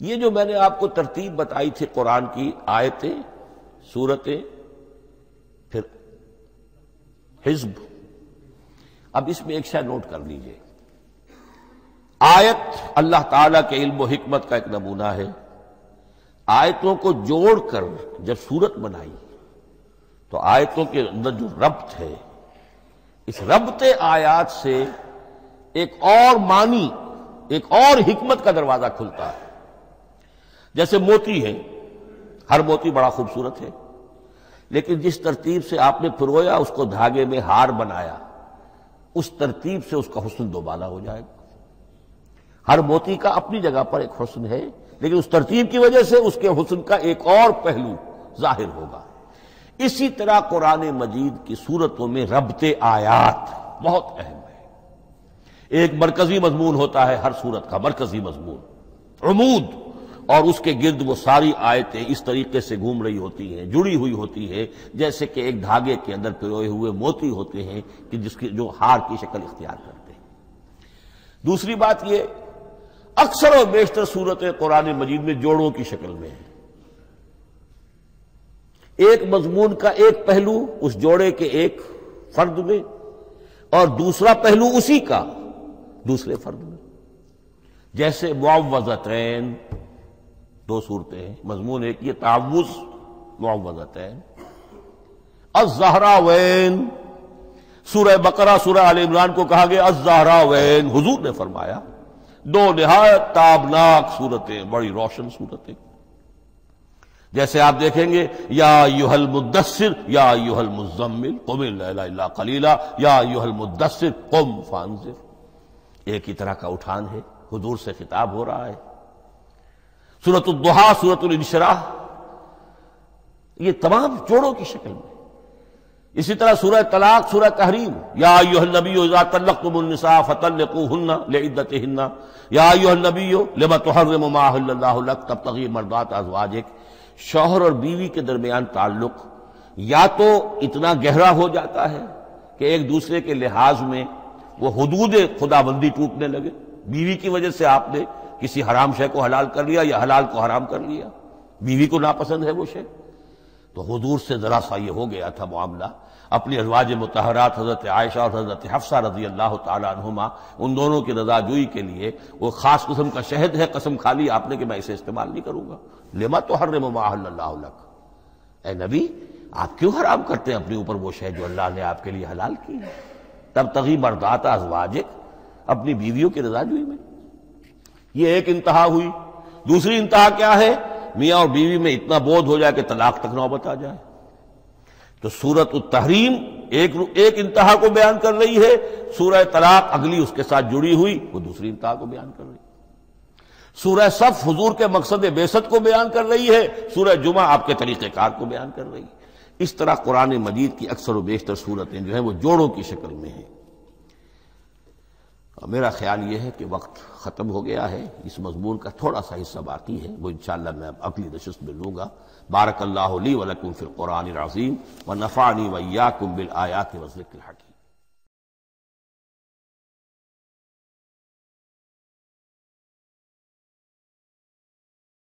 یہ جو میں نے آپ کو ترتیب بتائی تھی قرآن کی، آیتیں، سورتیں، پھر حزب، اب اس میں ایک شے نوٹ کر لیجئے۔ آیت اللہ تعالیٰ کے علم و حکمت کا ایک نمونہ ہے، آیتوں کو جوڑ کر جب سورت بنائی تو آیتوں کے اندر جو ربط ہے، اس ربط آیات سے ایک اور معنی ایک اور حکمت کا دروازہ کھلتا ہے۔ جیسے موتی ہے، ہر موتی بڑا خوبصورت ہے، لیکن جس ترتیب سے آپ نے پرویا، اس کو دھاگے میں ہار بنایا، اس ترتیب سے اس کا حسن دوبالا ہو جائے گا۔ ہر موتی کا اپنی جگہ پر ایک حسن ہے، لیکن اس ترتیب کی وجہ سے اس کے حسن کا ایک اور پہلو ظاہر ہوگا۔ اسی طرح قرآن مجید کی صورتوں میں ربط آیات بہت اہم ہے۔ ایک مرکزی مضمون ہوتا ہے ہر صورت کا، مرکزی مضمون، عمود، اور اس کے گرد وہ ساری آیتیں اس طریقے سے گھوم رہی ہوتی ہیں، جڑی ہوئی ہوتی ہے، جیسے کہ ایک دھاگے کے اندر پروئے ہوئے موتی ہوتے ہیں کہ جس کی جو ہار کی شکل اختیار کرتے ہیں۔ دوسری بات یہ، اکثر و بیشتر صورتیں قرآن مجید میں جوڑوں کی شکل میں ہیں۔ ایک مضمون کا ایک پہلو اس جوڑے کے ایک فرد میں، اور دوسرا پہلو اسی کا دوسرے فرد میں۔ جیسے معوذتین، دو صورتیں ہیں، مضمون ایک یہ تعوذ، معوذتین۔ الزہراوین، سورہ بقرہ سورہ آل عمران کو کہا گیا الزہراوین، حضور نے فرمایا دو نہایت تابناک صورتیں، بڑی روشن صورتیں۔ جیسے آپ دیکھیں گے یا ایھا المدثر یا ایھا المزمل قم اللیل الا قلیلا یا ایھا المدثر قم فانذر، ایک ہی طرح کا اٹھان ہے، حضور سے خطاب ہو رہا ہے۔ سورۃ الضحیٰ، سورۃ الانشراح، یہ تمام جوڑوں کی شکل میں۔ اسی طرح سورہ طلاق، سورہ تحریم، یا ایھا النبی اذا طلقتم النساء فطلقوہن لعدتہن یا ایھا النبی لم تحرم ما احل اللہ لک تبتغی مرضات ازواجک۔ شوہر اور بیوی کے درمیان تعلق یا تو اتنا گہرا ہو جاتا ہے کہ ایک دوسرے کے لحاظ میں وہ حدود خداوندی ٹوٹنے لگے، بیوی کی وجہ سے آپ نے کسی حرام شے کو حلال کر لیا یا حلال کو حرام کر لیا، بیوی کو ناپسند ہے وہ شے، تو حضور سے ذرا سا یہ ہو گیا تھا معاملہ۔ اپنی ازواج مطہرات حضرت عائشہ اور حضرت حفصہ رضی اللہ تعالی عنہما، ان دونوں کی رضا جوئی کے لیے وہ خاص قسم کا شہد ہے، قسم کھا لی آپ نے کہ میں اسے استعمال نہیں کروں گا۔ لما تحرم ما احل اللہ لک، اے نبی آپ کیوں حرام کرتے ہیں اپنے اوپر وہ شے جو اللہ نے آپ کے لیے حلال کی ہے؟ تبتغی مرضات ازواجک، اپنی بیویوں کی رضا جوئی میں۔ یہ ایک انتہا ہوئی۔ دوسری انتہا کیا ہے؟ میاں اور بیوی میں اتنا بودھ ہو جائے کہ طلاق تک نوبت آ جائے۔ تو سورۃ التحریم ایک انتہا کو بیان کر رہی ہے، سورہ طلاق اگلی اس کے ساتھ جڑی ہوئی وہ دوسری انتہا کو بیان کر رہی ہے۔ سورہ صف حضور کے مقصد بعثت کو بیان کر رہی ہے، سورہ جمعہ آپ کے طریقہ کار کو بیان کر رہی ہے۔ اس طرح قرآن مجید کی اکثر و بیشتر صورتیں جو ہیں وہ جوڑوں کی شکل میں ہیں۔ میرا خیال یہ ہے کہ وقت ختم ہو گیا ہے، اس مضمون کا تھوڑا سا حصہ باقی ہے، وہ انشاءاللہ میں اگلی نشست میں لوں گا۔ بارک اللہ لی ولکم فی القرآن العظیم ونفعنی وإیاکم بالآیات والذکر الحکیم۔